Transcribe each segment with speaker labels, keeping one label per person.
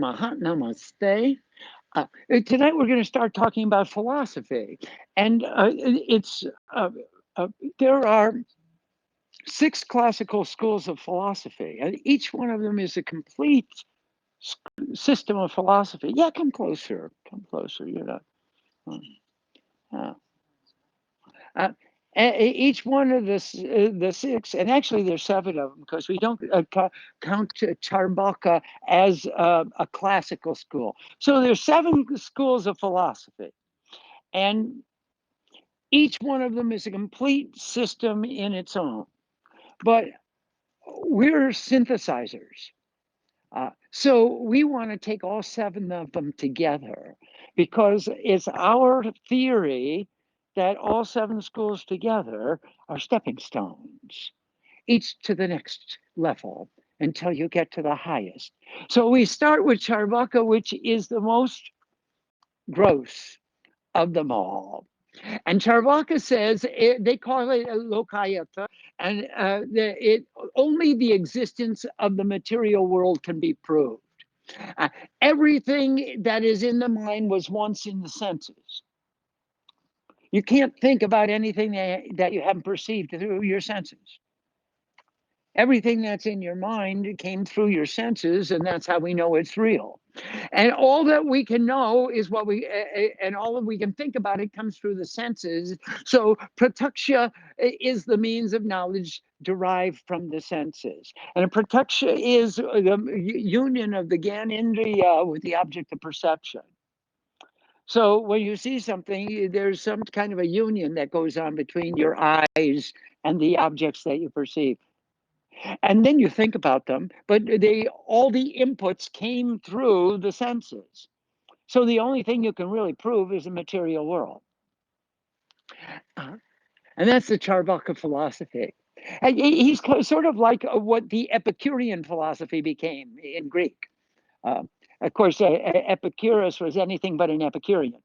Speaker 1: Namaste. Tonight we're going to start talking about philosophy, and it's uh, there are six classical schools of philosophy, and each one of them is a complete system of philosophy. Yeah, come closer. Come closer. You're not. Uh, uh, each one of the six, and actually there's seven of them because we don't count Charmbaka as a classical school. So there's seven schools of philosophy, and each one of them is a complete system in its own. But we're synthesizers. So we want to take all seven of them together because it's our theory that all seven schools together are stepping stones, each to the next level until you get to the highest. So we start with Charvaka, which is the most gross of them all. And Charvaka says they call it a lokayata, and only the existence of the material world can be proved. Uh, Everything that is in the mind was once in the senses. You can't think about anything that you haven't perceived through your senses. Everything that's in your mind came through your senses, and that's how we know it's real. And all that we can know is and all that we can think about it comes through the senses. So prataksha is the means of knowledge derived from the senses. And prataksha is the union of the Gyanendriya with the object of perception. So when you see something, there's some kind of a union that goes on between your eyes and the objects that you perceive. And then you think about them, but all the inputs came through the senses. So the only thing you can really prove is the material world. Uh, And that's the Charvaka philosophy. And he's sort of like what the Epicurean philosophy became in Greek. Uh, of course, Epicurus was anything but an Epicurean.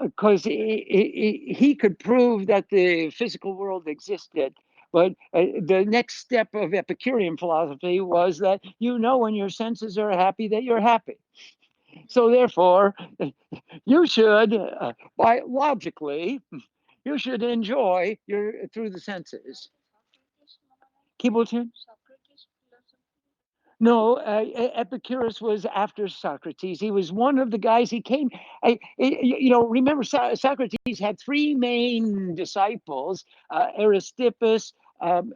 Speaker 1: Because he could prove that the physical world existed. But the next step of Epicurean philosophy was that you know when your senses are happy that you're happy. So therefore, you should, logically, you should enjoy your through the senses. Kibbleton? No, Epicurus was after Socrates. He was one of the guys. He came, remember Socrates had three main disciples: Aristippus, and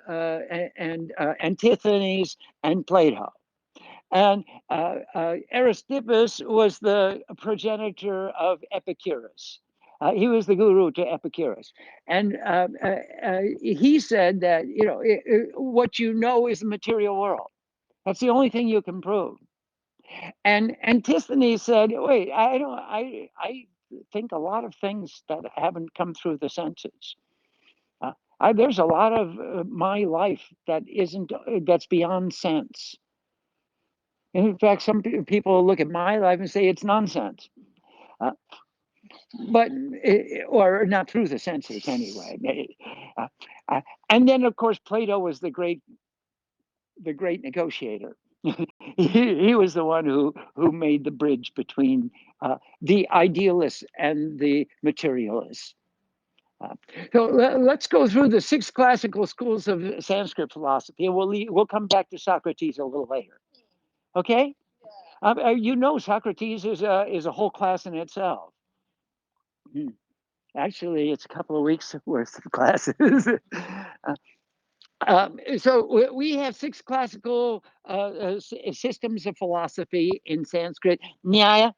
Speaker 1: Antiphanes, and Plato. And Aristippus was the progenitor of Epicurus. He was the guru to Epicurus, and he said that what you know is the material world. That's the only thing you can prove. And Antisthenes said, "Wait, I don't. I think a lot of things that haven't come through the senses. There's a lot of my life that isn't that's beyond sense. In fact, some people look at my life and say it's nonsense, uh, but or not through the senses anyway. Uh, uh, and then, of course, Plato was the great negotiator. He was the one who made the bridge between the idealists and the materialists. Uh, so let's go through the six classical schools of Sanskrit philosophy, and we'll come back to Socrates a little later. Okay? Socrates is a whole class in itself. Hmm. Actually, it's a couple of weeks worth of classes. So we have six classical systems of philosophy in Sanskrit: Nyaya,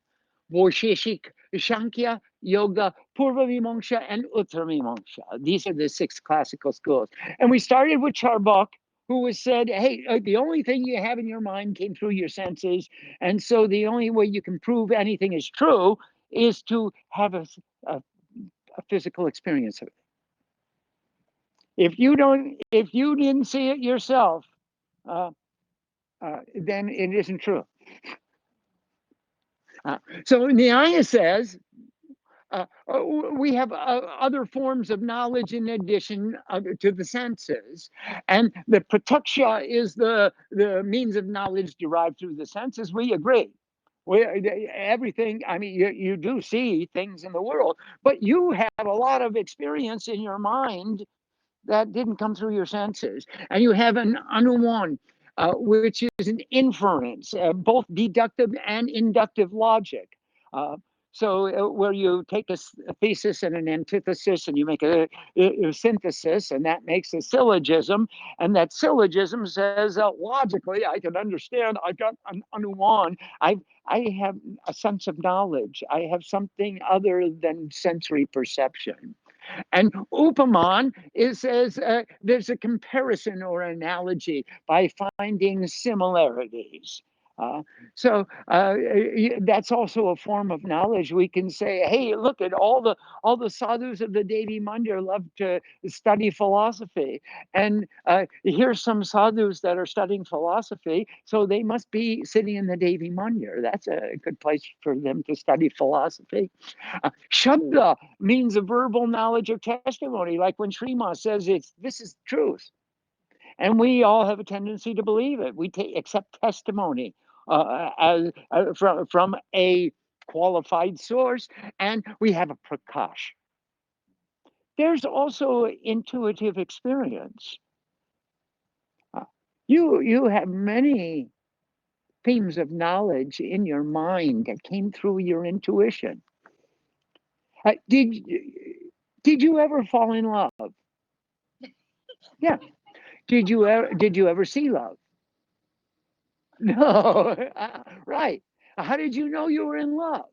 Speaker 1: Vaisheshik, Sankhya, Yoga, Purva Mimamsa, and Uttara Mimamsa. These are the six classical schools. And we started with Charbak, who was said, hey, the only thing you have in your mind came through your senses. And so the only way you can prove anything is true is to have a, a physical experience of it. If you didn't see it yourself, uh, then it isn't true. So Nyaya says we have other forms of knowledge in addition to the senses, and the pratyksha is the means of knowledge derived through the senses. We agree. Everything. I mean, you do see things in the world, but you have a lot of experience in your mind that didn't come through your senses. And you have an anuman, which is an inference, both deductive and inductive logic. Uh, so where you take a thesis and an antithesis, and you make a synthesis, and that makes a syllogism, and that syllogism says, logically, I can understand. I got an anuman. I have a sense of knowledge. I have something other than sensory perception. And Upaman says there's a comparison or analogy by finding similarities. Uh, so that's also a form of knowledge. We can say, "Hey, look at all the sadhus of the Devi Mandir love to study philosophy, and here's some sadhus that are studying philosophy, so they must be sitting in the Devi Mandir. That's a good place for them to study philosophy." Shabda means a verbal knowledge or testimony, like when Shrima says this is truth, and we all have a tendency to believe it. We accept testimony from a qualified source, and we have a prakash. There's also intuitive experience. Uh, you have many themes of knowledge in your mind that came through your intuition. Uh, did did you ever fall in love? Yeah. Did you ever see love? No. Right. How did you know you were in love?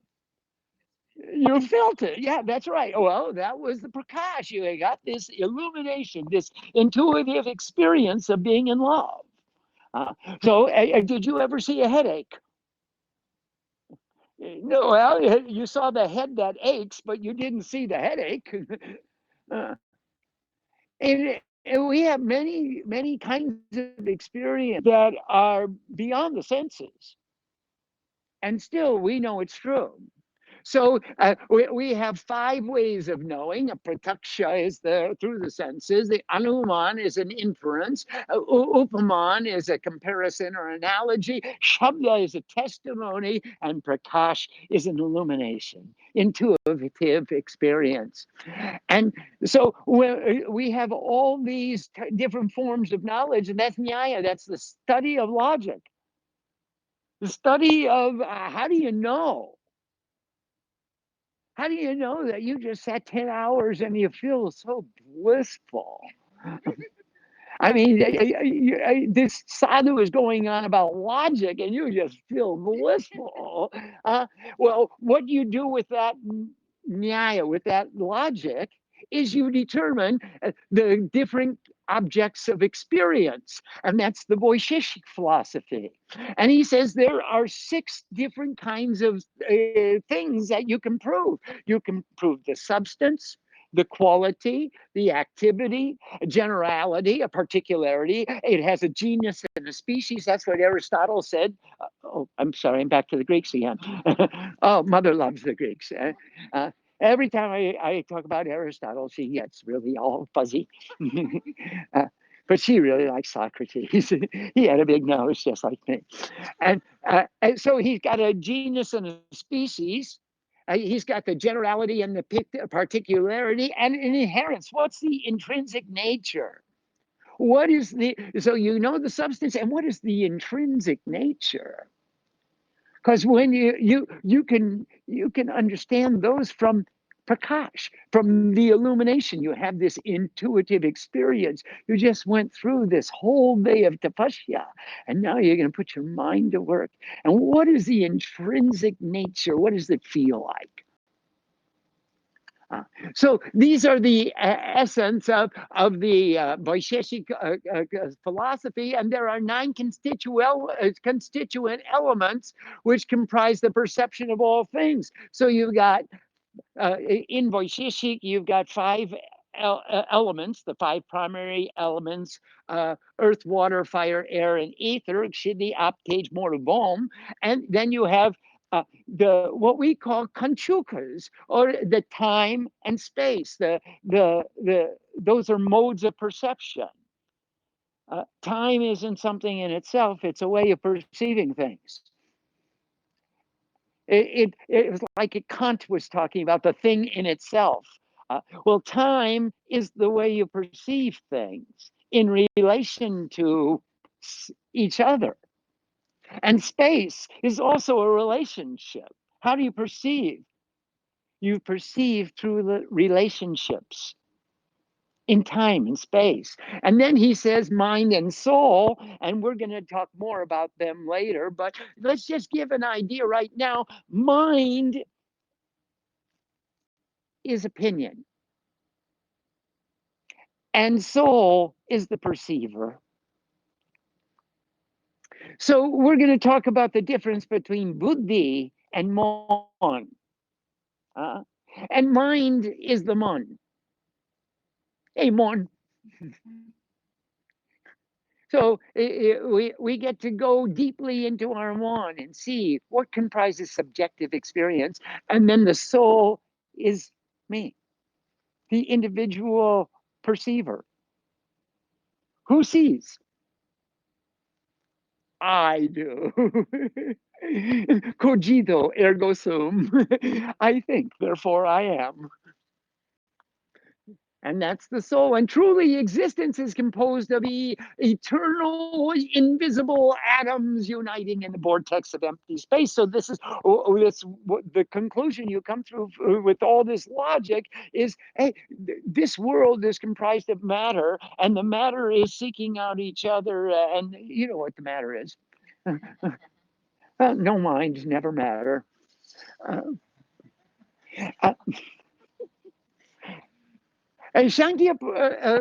Speaker 1: You felt it. Yeah, that's right. Well, that was the prakash. You got this illumination, this intuitive experience of being in love. Uh, so, did you ever see a headache? No. Well, you saw the head that aches, but you didn't see the headache. uh, and we have many kinds of experience that are beyond the senses, and still we know it's true. So we have five ways of knowing. A prataksha is through the senses. The anuman is an inference. Upaman is a comparison or analogy. Shabda is a testimony, and prakash is an illumination, intuitive experience. And so we have all these different forms of knowledge, and that's nyaya. That's the study of logic, the study of how do you know? How do you know that you just sat 10 hours and you feel so blissful? I mean, this sadhu is going on about logic and you just feel blissful. Uh, well, what you do with that nyaya, with that logic, is you determine the different objects of experience. And that's the Vaisheshik philosophy. And he says there are six different kinds of things that you can prove. You can prove the substance, the quality, the activity, a generality, a particularity. It has a genus and a species. That's what Aristotle said. Oh, I'm sorry, I'm back to the Greeks again. Oh, mother loves the Greeks. Every time I talk about Aristotle, she gets really all fuzzy. uh, but she really likes Socrates. He had a big nose, just like me. And so he's got a genus and a species. He's got the generality and the particularity and an inherence. What's the intrinsic nature? What is so you know the substance, and what is the intrinsic nature? Because when you can understand those from prakash, from the illumination. You have this intuitive experience. You just went through this whole day of tapasya, and now you're going to put your mind to work. And what is the intrinsic nature? What does it feel like? So these are the essence of the Vaisheshik philosophy, and there are nine constituent elements which comprise the perception of all things. So you've got in Vaisheshik, you've got five elements, the five primary elements: earth, water, fire, air, and ether. Kshidhi, Aptej, Morabom, and then you have the what we call kanchukas, or the time and space. The those are modes of perception. Time isn't something in itself; it's a way of perceiving things. It was like Kant was talking about the thing in itself. Well, time is the way you perceive things in relation to each other. And space is also a relationship. How do you perceive? You perceive through the relationships in time and space. And then he says mind and soul, and we're going to talk more about them later, but let's just give an idea right now. Mind is opinion, and soul is the perceiver. So we're going to talk about the difference between buddhi and mon. Uh, and mind is the mon. Hey, mon. So we get to go deeply into our mon and see what comprises subjective experience. And then the soul is me, the individual perceiver. Who sees? I do. Cogito ergo sum. I think, therefore I am. And that's the soul. And truly, existence is composed of eternal, invisible atoms uniting in the vortex of empty space. So this is this the conclusion you come through with all this logic is: hey, this world is comprised of matter, and the matter is seeking out each other. And you know what the matter is? No mind, never matter. Uh, uh, And Sankhya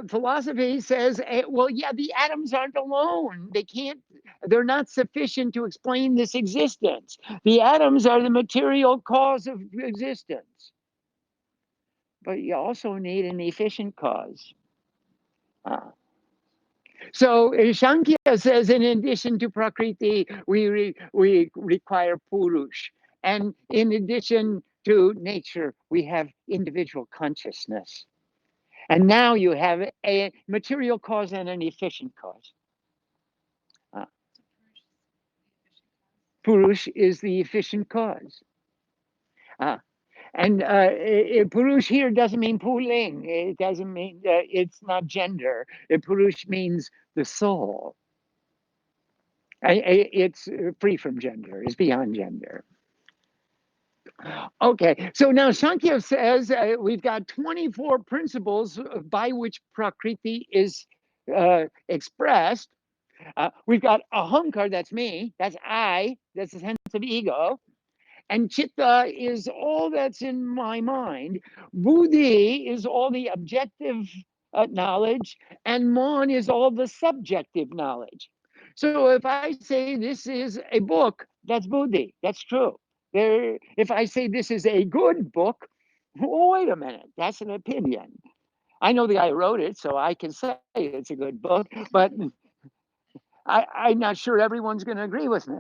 Speaker 1: philosophy says, well, yeah, the atoms aren't alone. They're not sufficient to explain this existence. The atoms are the material cause of existence. But you also need an efficient cause. Uh, so Sankhya says, in addition to Prakriti, we require Purush. And in addition to nature, we have individual consciousness. And now you have a material cause and an efficient cause. Uh, Purush is the efficient cause. Uh, and Purush here doesn't mean Puling. It doesn't mean, it's not gender. Purush means the soul. It's free from gender, it's beyond gender. Okay, so now Sankhya says we've got 24 principles by which Prakriti is expressed. We've got ahankar, that's me, that's I, that's the sense of ego. And chitta is all that's in my mind. Buddhi is all the objective knowledge, and mon is all the subjective knowledge. So if I say this is a book, that's buddhi, that's true. If I say this is a good book, oh, wait a minute, that's an opinion. I know the guy who wrote it, so I can say it's a good book, but I'm not sure everyone's going to agree with me.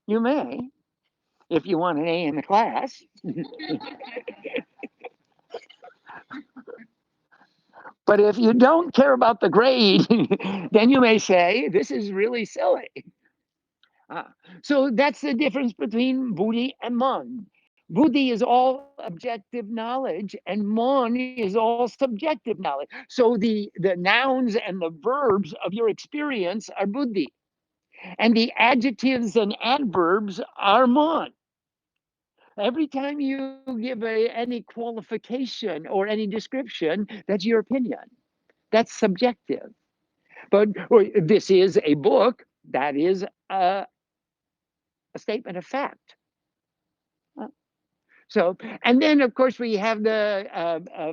Speaker 1: You may, if you want an A in the class. But if you don't care about the grade, then you may say, this is really silly. Uh, so that's the difference between buddhi and mon. Buddhi is all objective knowledge, and mon is all subjective knowledge. So the nouns and the verbs of your experience are buddhi, and the adjectives and adverbs are mon. Every time you give any qualification or any description, that's your opinion. That's subjective. But this is a book, that is a statement of fact. Uh, So, and then of course we have the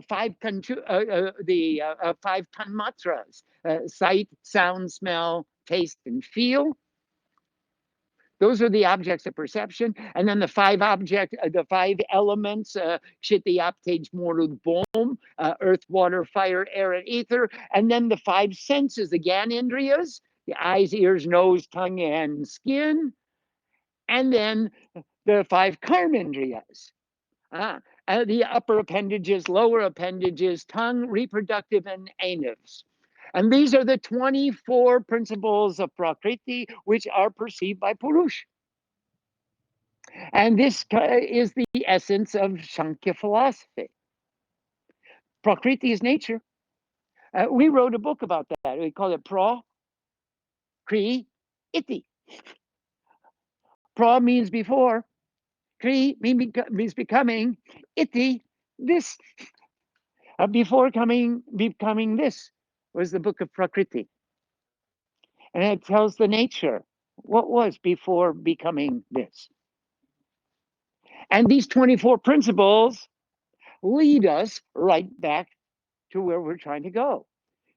Speaker 1: five tanmatras: sight, sound, smell, taste, and feel. Those are the objects of perception. And then the five elements, Kshiti, Aptej, Morud, Bom, earth, water, fire, air, and ether. And then the five senses, the Gyanendriyas, the eyes, ears, nose, tongue, and skin. And then the five karmendriyas. Ah, the upper appendages, lower appendages, tongue, reproductive, and anus. And these are the 24 principles of Prakriti, which are perceived by Purush. And this is the essence of Sankhya philosophy. Prakriti is nature. We wrote a book about that. We call it Kri Iti. Pra means before, Kri means becoming, Iti, this. Before becoming this was the book of Prakriti. And it tells the nature, what was before becoming this. And these 24 principles lead us right back to where we're trying to go.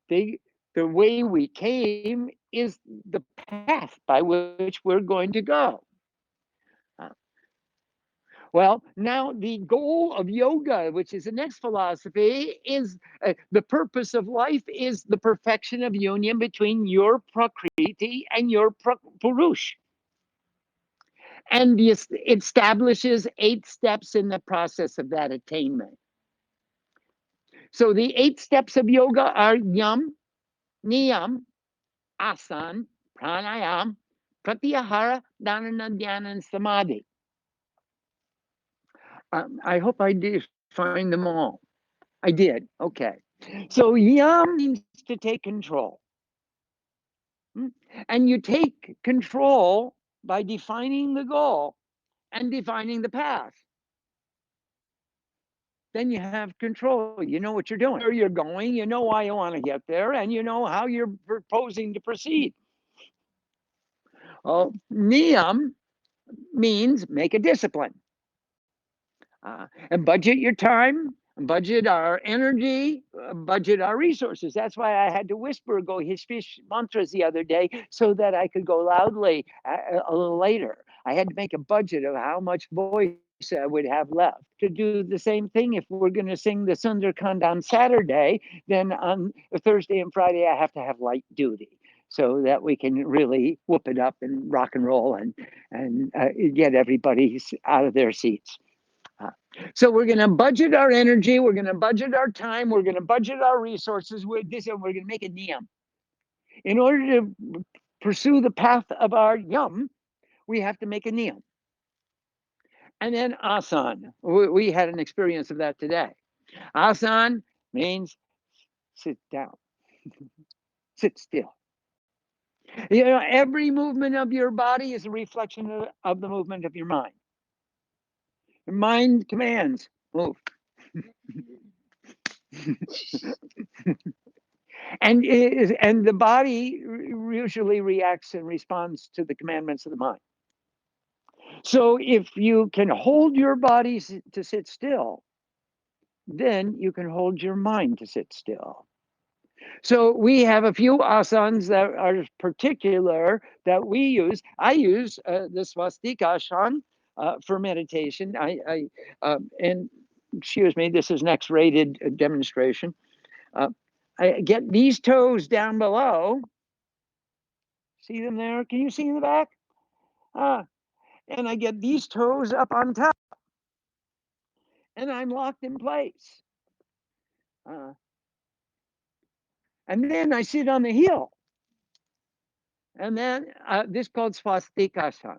Speaker 1: They, the way we came is the path by which we're going to go. Uh, Well, now the goal of yoga, which is the next philosophy, is the purpose of life is the perfection of union between your prakriti and your purush. And it establishes 8 steps in the process of that attainment. So the 8 steps of yoga are yam, niyam, asan, pranayam, pratyahara, dhanana, dhyana, and samadhi. I hope I defined them all. I did. Okay. So yam means to take control. And you take control by defining the goal and defining the path. Then you have control. You know what you're doing, where you're going, you know why you want to get there, and you know how you're proposing to proceed. Oh, niyam means make a discipline. And budget your time, budget our energy, budget our resources. That's why I had to whisper go his fish mantras the other day so that I could go loudly a little later. I had to make a budget of how much voice I would have left. To do the same thing, if we're going to sing the Sundarkand on Saturday, then on Thursday and Friday, I have to have light duty so that we can really whoop it up and rock and roll and get everybody out of their seats. So we're going to budget our energy, we're going to budget our time, we're going to budget our resources with this, and we're going to make a niyam. In order to pursue the path of our yam, we have to make a niyam. And then asan. We had an experience of that today. Asan means sit down, sit still. You know, every movement of your body is a reflection of the movement of your mind. Your mind commands, move. And the body usually reacts and responds to the commandments of the mind. So if you can hold your body to sit still, then you can hold your mind to sit still. So we have a few asanas that are particular that we use. I use the swastika asana for meditation. And excuse me, this is an X-rated demonstration. Uh, I get these toes down below. See them there? Can you see in the back? Ah, and I get these toes up on top, and I'm locked in place. Uh, and then I sit on the heel, and then this called swastikasana.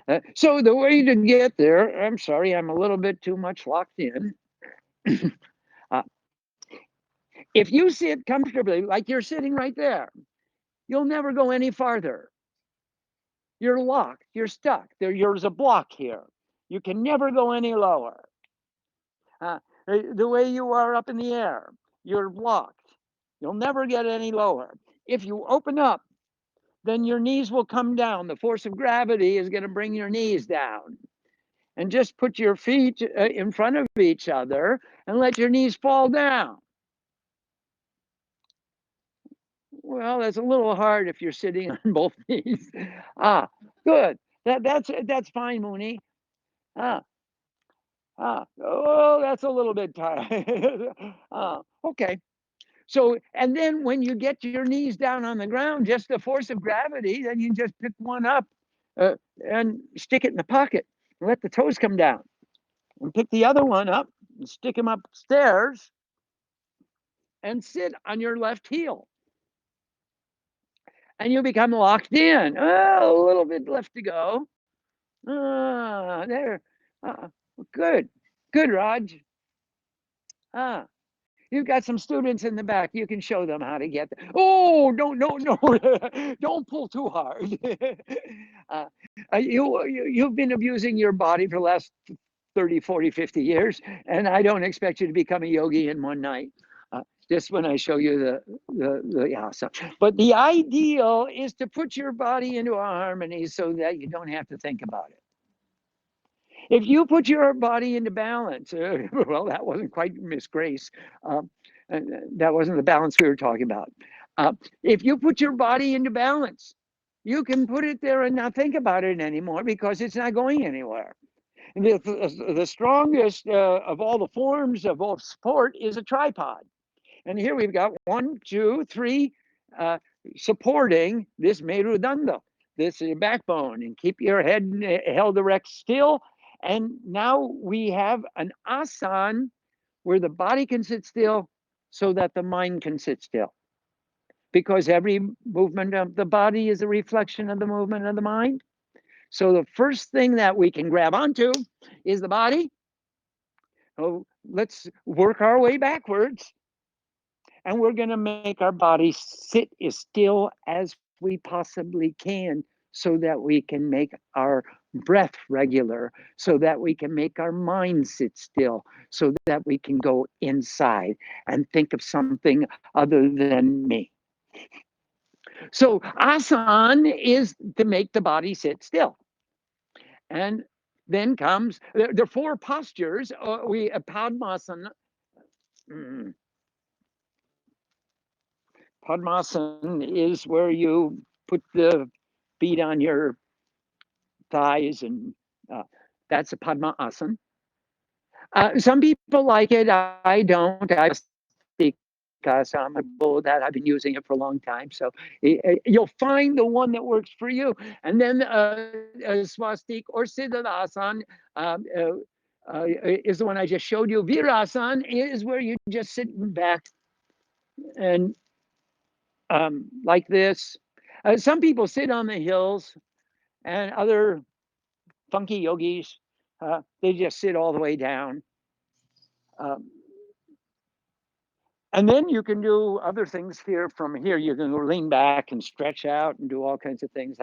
Speaker 1: Uh, so the way to get there, I'm sorry, I'm a little bit too much locked in. uh, if you sit comfortably, like you're sitting right there, you'll never go any farther. You're locked, you're stuck. There's a block here. You can never go any lower. The way you are up in the air, you're blocked. You'll never get any lower. If you open up, then your knees will come down. The force of gravity is going to bring your knees down. And just put your feet in front of each other and let your knees fall down. Well, that's a little hard if you're sitting on both knees. Good. That's fine, Mooney. Ah, oh, that's a little bit tight. Okay. So, and then when you get your knees down on the ground, just the force of gravity, then you just pick one up uh, and stick it in the pocket and let the toes come down. And pick the other one up and stick him upstairs and sit on your left heel. And you become locked in. Oh, a little bit left to go. There. Uh, good. Good, Raj. Ah, you've got some students in the back. You can show them how to get there. Oh, don't, no, no, don't pull too hard. uh, you've been abusing your body for the last 30, 40, 50 years, and I don't expect you to become a yogi in one night. Uh, just when I show you the asana. But the ideal is to put your body into a harmony so that you don't have to think about it. If you put your body into balance, well, that wasn't quite Miss Grace. Um, that wasn't the balance we were talking about. If you put your body into balance, you can put it there and not think about it anymore because it's not going anywhere. The strongest of all the forms of all support is a tripod. And here we've got one, two, three uh, supporting this merudanda, this backbone, and keep your head held erect still. And now we have an asana where the body can sit still so that the mind can sit still. Because every movement of the body is a reflection of the movement of the mind. So the first thing that we can grab onto is the body. Oh, let's work our way backwards. And we're going to make our body sit as still as we possibly can so that we can make our breath regular, so that we can make our mind sit still, so that we can go inside and think of something other than me. So, asana is to make the body sit still. And then comes, there are four postures. We Padmasana. mm, Padmasana is where you put the feet on your thighs, and that's a Padma asana. Some people like it. I don't. I swastika, so I'm a bull that I've been using it for a long time. So you'll find the one that works for you. And then swastik or siddhasana is the one I just showed you. Virasana is where you just sit back and like this. Some people sit on the hills, and other funky yogis, they just sit all the way down. Um, and then you can do other things here. From here, you can lean back and stretch out and do all kinds of things.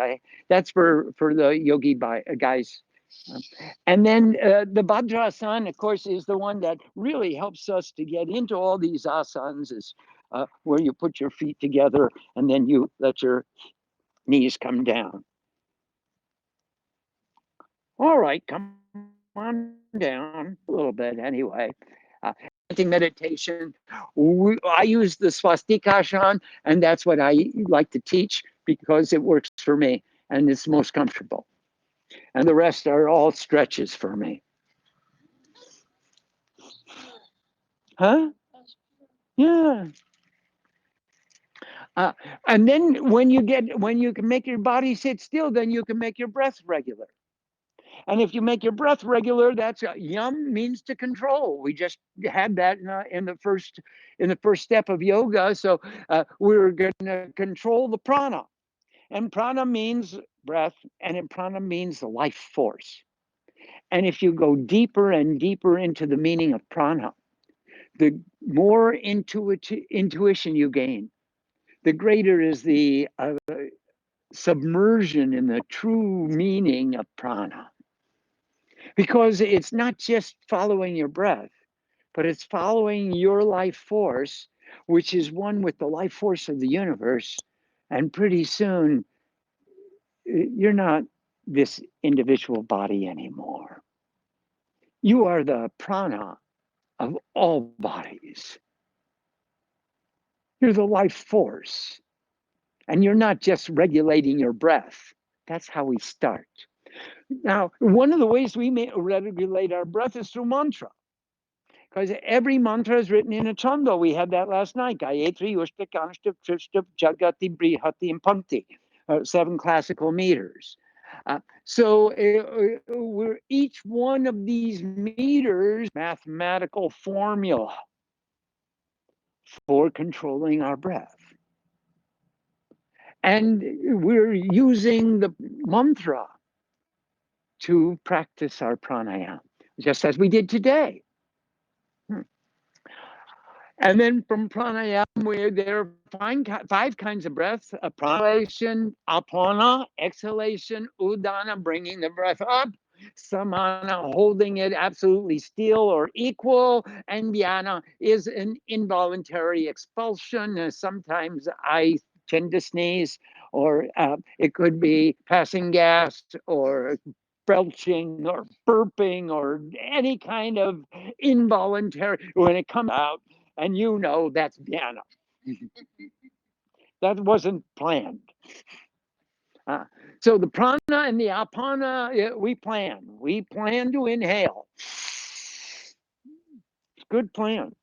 Speaker 1: That's for the yogi guys. And then the Bhadrasana, of course, is the one that really helps us to get into all these asanas. Is where you put your feet together and then you let your knees come down. All right, come on down a little bit anyway. Meditation. I use the swastikasana, and that's what I like to teach because it works for me and it's most comfortable. And the rest are all stretches for me. Huh? Yeah. Uh, and then when you can make your body sit still, then you can make your breath regular. And if you make your breath regular, that's yum means to control. We just had that in the first step of yoga. So we're going to control the prana, and prana means breath, and prana means the life force. And if you go deeper and deeper into the meaning of prana, the more intuition you gain, the greater is the submersion in the true meaning of prana. Because it's not just following your breath, but it's following your life force, which is one with the life force of the universe. And pretty soon, you're not this individual body anymore. You are the prana of all bodies. You're the life force. And you're not just regulating your breath. That's how we start. Now, one of the ways we may regulate our breath is through mantra. Because every mantra is written in a chanda. We had that last night. Gayatri, Ushtak, Anushtak, Trishtak, Jagati, Brihati, and Panti. 7 classical meters. We're each one of these meters mathematical formula for controlling our breath. And we're using the mantra to practice our pranayama, just as we did today. And then from pranayama, there are five kinds of breath: pranayama, apana, exhalation, udana, bringing the breath up, samana, holding it absolutely still or equal, and dhyana is an involuntary expulsion. Sometimes I tend to sneeze, or it could be passing gas, or belching, or burping, or any kind of involuntary when it comes out. And that's Jnana. That wasn't planned. Uh, so the prana and the apana, we plan. We plan to inhale. It's a good plan.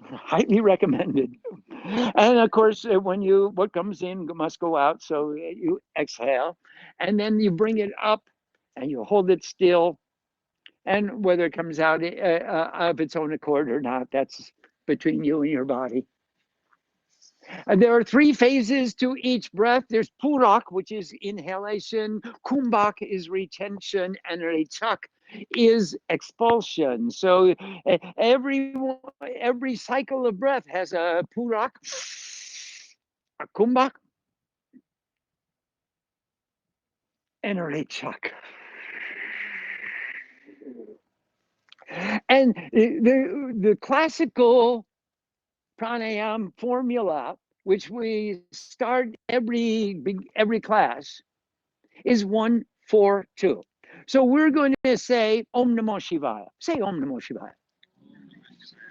Speaker 1: Highly recommended. And of course, what comes in must go out. So you exhale, and then you bring it up, and you hold it still. And whether it comes out of its own accord or not, that's between you and your body. And there are three phases to each breath. There's purak, which is inhalation, kumbhak is retention, and rechak is expulsion. So every cycle of breath has a purak, a kumbhak, and a rechak. And the classical pranayama formula, which we start every class, is 1-4-2. So we're going to say Om Namo Shivaya. Say Om Namo Shivaya.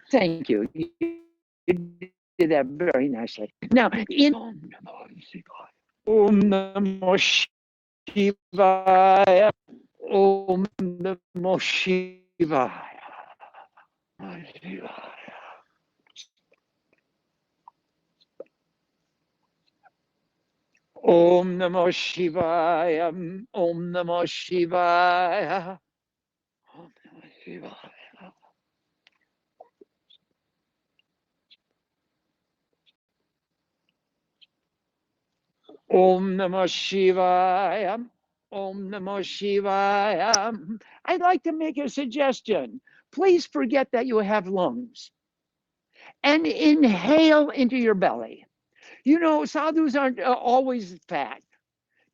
Speaker 1: Thank you. You did that very nicely. Now, in Om Namo Shivaya, Om Namo Shivaya, Om Namo Shivaya. Om Namo Shivaya, Om Namo Shivaya, Om Namo Shivaya. Om Namo Shivaya, Om Namo Shivaya. I'd like to make a suggestion. Please forget that you have lungs and inhale into your belly. Sadhus aren't always fat.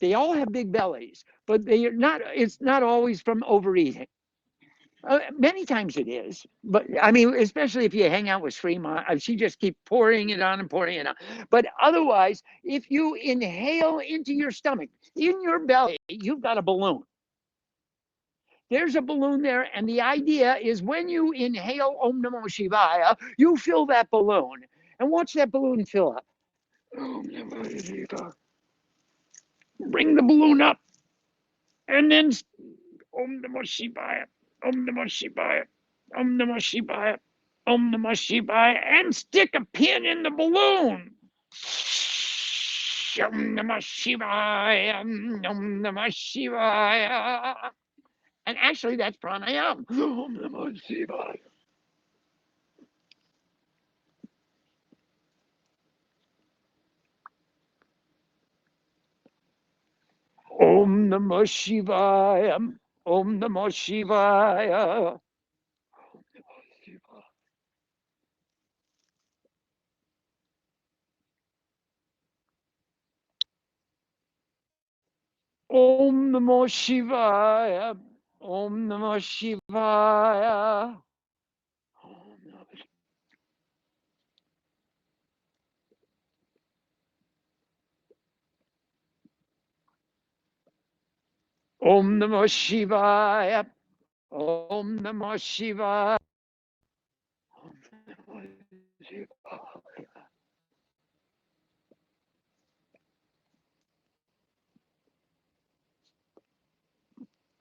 Speaker 1: They all have big bellies, but it's not always from overeating. Many times it is, but I mean, especially if you hang out with Srima, she just keeps pouring it on and pouring it on. But otherwise, if you inhale into your stomach, in your belly, you've got a balloon. There's a balloon there, and the idea is when you inhale Om Namo Shivaya, you fill that balloon, and watch that balloon fill up. Om Namo Shivaya. Bring the balloon up, and then Om Namo Shivaya, Om Namo Shivaya, Om Namo Shivaya, Om Namo Shivaya, and stick a pin in the balloon. Om Namo Shivaya, Om Namo Shivaya. And actually, that's pranayama. Om Namo Shivaya. Om Namo Shivaya, Om Namo Shivaya. Om Namo Shivaya, Om Namo Shivaya. Om Namo Shivaya, Om Namo Shivaya.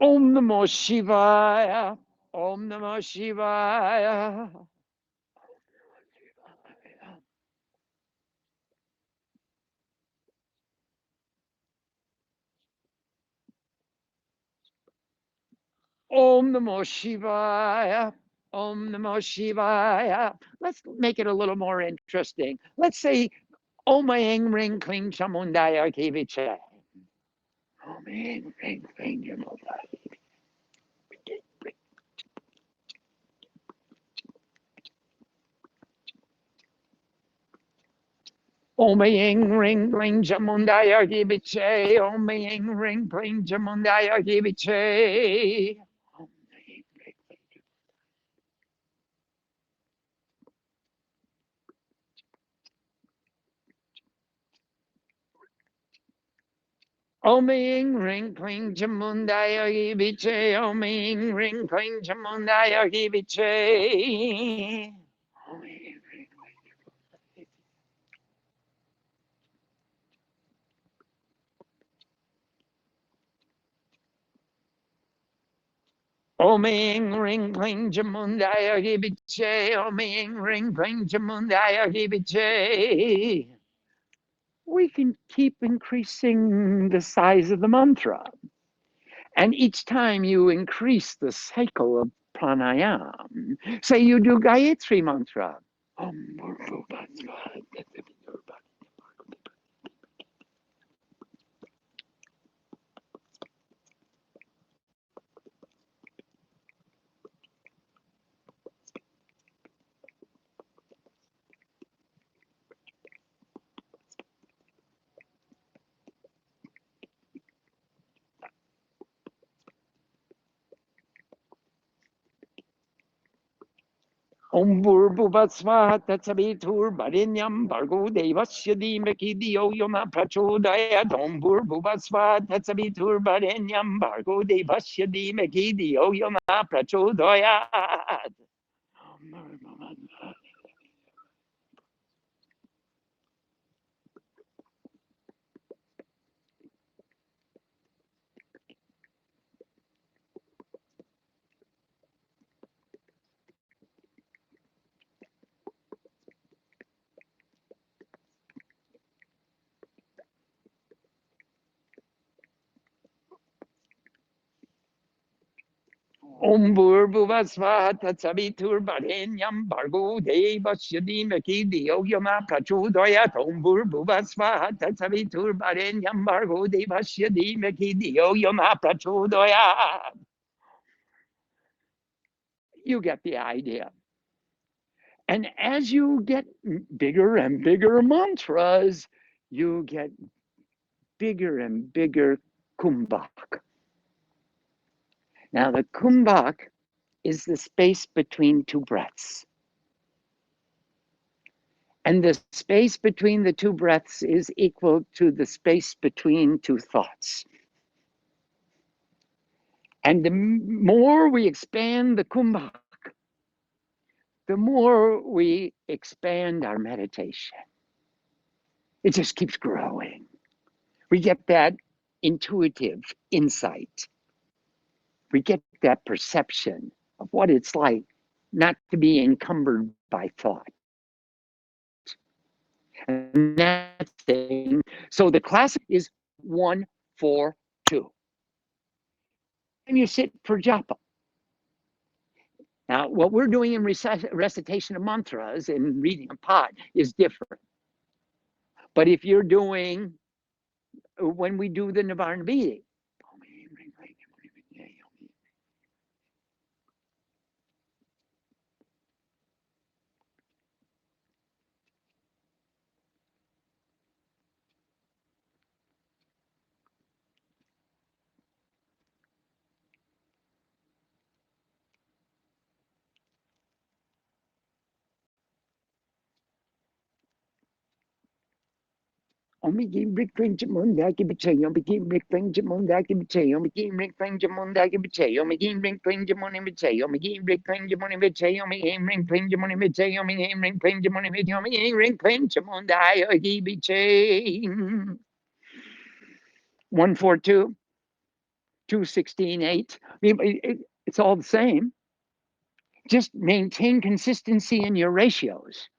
Speaker 1: Om Namo Shivaya, Om Namo Shivaya. Om Namo Shivaya. Om Namo Shivaya. Let's make it a little more interesting. Let's say Om Ing Ring Kling Chamundaya Kiviche. Om Ing Ring Kling Chamundaya. Om Ing Ring Kling Chamundaya Kiviche. Om Ing Ring Kling Chamundaya Kiviche. Om Ing Ring Kling Chamundaya Kiviche. Om Ing Ring Kling Chamundaya Kiviche. Om Ing Ring Kling Chamundaya Kiviche. Om Ing Ring Kling Chamundaya Kiviche. We can keep increasing the size of the mantra. And each time you increase the cycle of pranayam, say you do Gayatri mantra. Om Bhurbuvat Svaha Tatsavitur Barinyam Bhargo Devasya Dhimaki Dhiyo Yona Prachodayat. Om Bhurbuvat Svaha Tatsavitur Barinyam Bhargo Devasya Dhimaki Dhiyo Yona Prachodayat. Om Bhurbuvat Svaha Tatsavitur Barinyam Bhargo Devasya Dhimaki Dhiyo Yona Prachodayat. Om Bhurbuvat Svaha Tatsavitur Barinyam Bhargo Devasya Dhimaki Dhiyo Yona Prachodayat. You get the idea. And as you get bigger and bigger mantras, you get bigger and bigger kumbhak. Now, the kumbhak is the space between two breaths. And the space between the two breaths is equal to the space between two thoughts. And the more we expand the kumbhak, the more we expand our meditation. It just keeps growing. We get that intuitive insight. We get that perception of what it's like not to be encumbered by thought. And that's thing. So the classic is 1, 4, 2. And you sit for japa. Now, what we're doing in recitation of mantras and reading a pot is different. But if you're doing, when we do the Nivarna Bhiti, Om begin brick thing Jamunda Kibiche, Om begin brick thing Jamunda Kibiche, Om begin brick thing Jamunda Kibiche, Om begin brick thing Jamoni Biche, Om begin brick thing Jamoni Biche, Om begin ring thing Jamoni Biche, Om begin ring thing Jamoni Biche, Om begin ring thing Jamunda Kibiche. 142, 216, 8. I mean, it's all the same. Just maintain consistency in your ratios.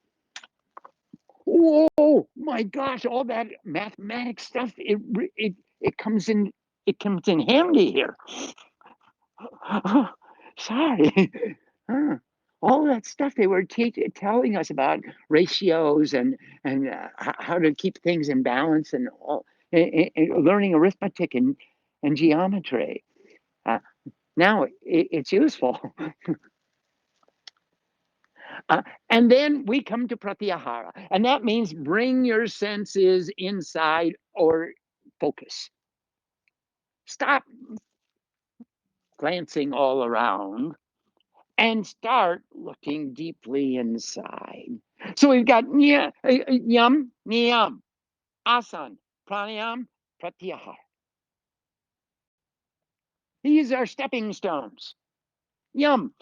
Speaker 1: Whoa, my gosh, all that mathematics stuff, it comes in handy here. Sorry. Huh. All that stuff they were telling us about ratios and how to keep things in balance and all, and learning arithmetic and geometry. Uh, Now it's useful. Uh, and then we come to pratyahara, and that means bring your senses inside or focus. Stop glancing all around and start looking deeply inside. So we've got yam, niyam, asan, pranayam, pratyahara. These are stepping stones. Yam,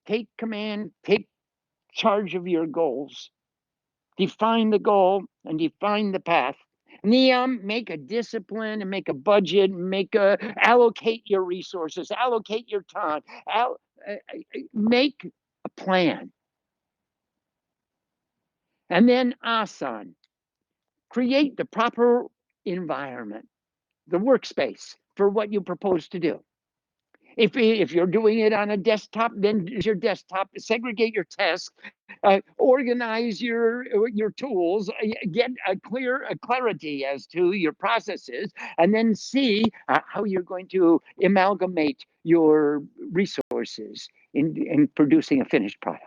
Speaker 1: take command, take charge of your goals. Define the goal and define the path. Niyam, make a discipline and make a budget, allocate your resources, allocate your time, make a plan. And then asan, create the proper environment, the workspace for what you propose to do. If you're doing it on a desktop, then use your desktop, segregate your tasks, organize your tools, get a clarity as to your processes, and then see how you're going to amalgamate your resources in producing a finished product.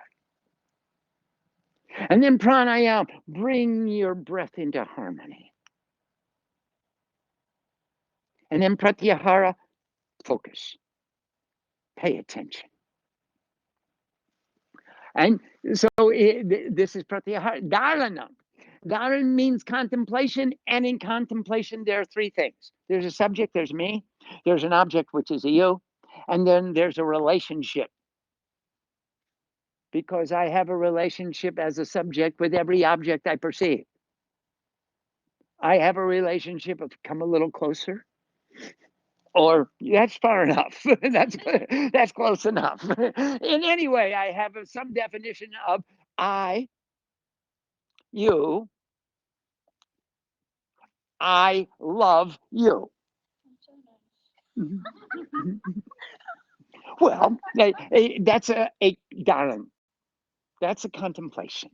Speaker 1: And then pranayama, bring your breath into harmony. And then pratyahara, focus, pay attention. And so this is pratyahara. Dharana. Dharana means contemplation, and in contemplation, there are three things. There's a subject, there's me, there's an object, which is a you, and then there's a relationship. Because I have a relationship as a subject with every object I perceive. I have a relationship of come a little closer, or that's far enough. That's close enough. In any way, I have some definition of I, you, I love you. Well, that's a dharan. That's a contemplation.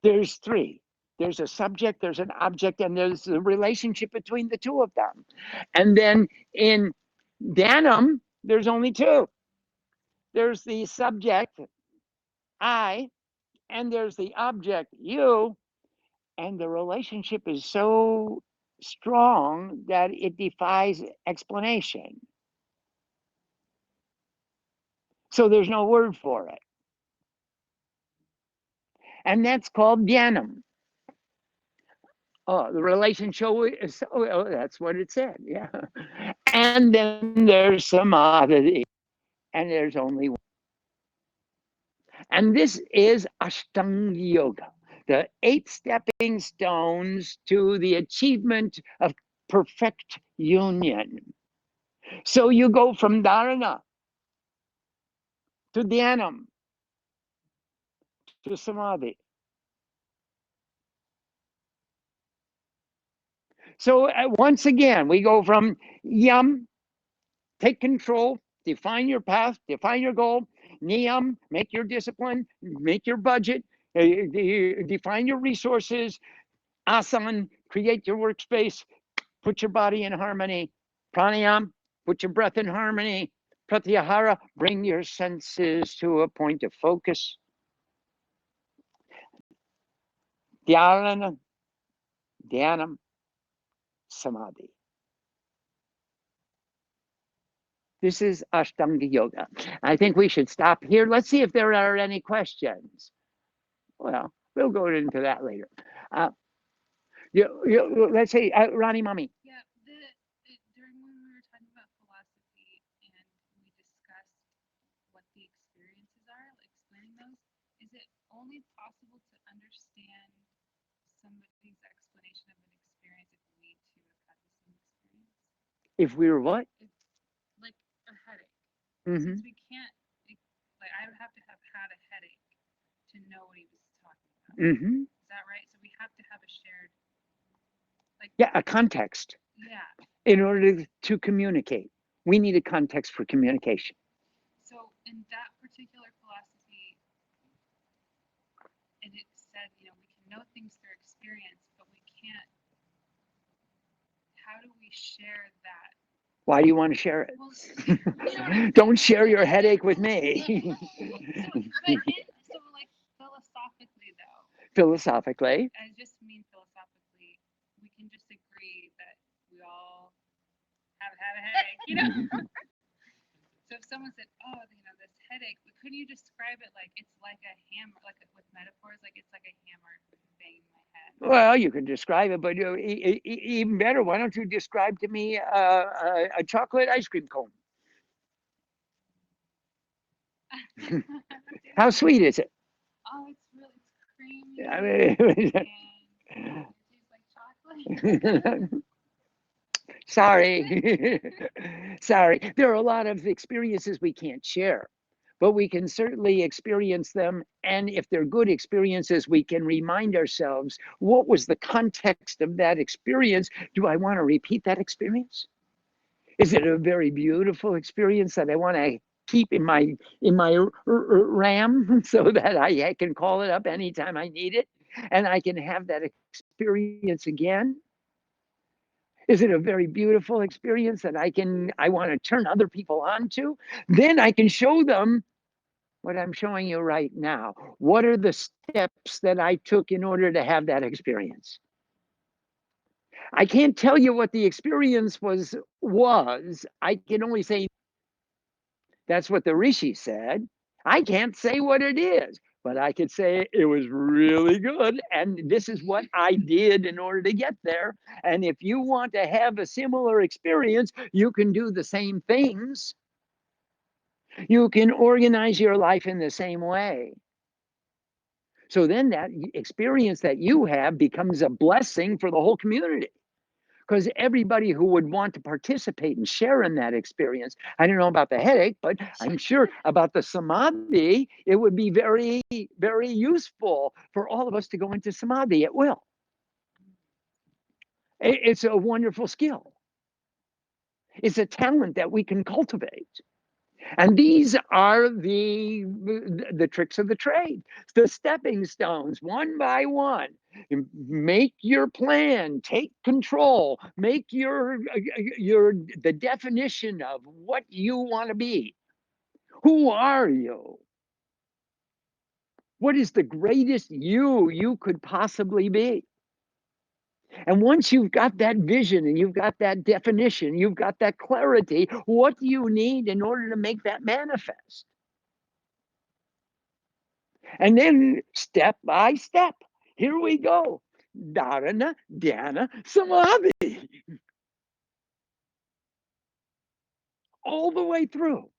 Speaker 1: There's three. There's a subject, there's an object, and there's a relationship between the two of them. And then in dhanam, there's only two. There's the subject, I, and there's the object, you, and the relationship is so strong that it defies explanation. So there's no word for it. And that's called Jnanam. Oh, the relationship is, oh, that's what it said. Yeah. And then there's Samadhi, and there's only one. And this is Ashtanga Yoga, the 8 stepping stones to the achievement of perfect union. So you go from dharana to dhyanam to samadhi. So once again, we go from yam, take control, define your path, define your goal. Niyam, make your discipline, make your budget, define your resources. Asan, create your workspace, put your body in harmony. Pranayam, put your breath in harmony. Pratyahara, bring your senses to a point of focus. Dhyana, dhyanam, samadhi. This is Ashtanga Yoga. I think we should stop here. Let's see if there are any questions. Well, we'll go into that later. Let's say, Ronnie, mommy.
Speaker 2: Yeah, during when we were talking about philosophy and we discussed what the experiences are, like explaining those, is it only possible to understand somebody's explanation of an experience if we too have had the same experience?
Speaker 1: If we were what?
Speaker 2: If, like a headache.
Speaker 1: Mm-hmm.
Speaker 2: Since we can't, like I would have to have had a headache to know what he was talking about.
Speaker 1: Mm-hmm.
Speaker 2: Is that right? So we have to have a shared, like,
Speaker 1: Yeah, a context
Speaker 2: yeah.
Speaker 1: in order to communicate. We need a context for communication.
Speaker 2: So in that particular philosophy, and it said, we can know things through experience, but we can't. How do we share that?
Speaker 1: Why do you want to share it?
Speaker 2: Well,
Speaker 1: Don't share your headache with me.
Speaker 2: So like philosophically though,
Speaker 1: Philosophically.
Speaker 2: I just mean philosophically, we can just agree that we all have had a headache. So if someone said, "Oh, this headache," but couldn't you describe it like it's like a hammer, like with metaphors, like it's like a hammer banging my head?
Speaker 1: Well, you can describe it, but even better, why don't you describe to me a chocolate ice cream cone? How sweet is it?
Speaker 2: Oh, it's creamy
Speaker 1: I
Speaker 2: and
Speaker 1: mean,
Speaker 2: it tastes like chocolate.
Speaker 1: sorry. Sorry. There are a lot of experiences we can't share, but we can certainly experience them. And if they're good experiences, we can remind ourselves what was the context of that experience? Do I want to repeat that experience? Is it a very beautiful experience that I want to keep in my RAM so that I can call it up anytime I need it and I can have that experience again? Is it a very beautiful experience that I want to turn other people on to? Then I can show them what I'm showing you right now. What are the steps that I took in order to have that experience? I can't tell you what the experience was. I can only say that's what the rishi said. I can't say what it is, but I could say it was really good. And this is what I did in order to get there. And if you want to have a similar experience, you can do the same things. You can organize your life in the same way. So then that experience that you have becomes a blessing for the whole community. Because everybody who would want to participate and share in that experience, I don't know about the headache, but I'm sure about the samadhi, it would be very, very useful for all of us to go into samadhi at will. It's a wonderful skill. It's a talent that we can cultivate. And these are the tricks of the trade, the stepping stones, one by one. Make your plan, take control, make your the definition of what you want to be. Who are you? What is the greatest you could possibly be? And once you've got that vision and you've got that definition, you've got that clarity, what do you need in order to make that manifest? And then step by step, here we go. Dharana, dhyana, samadhi, all the way through.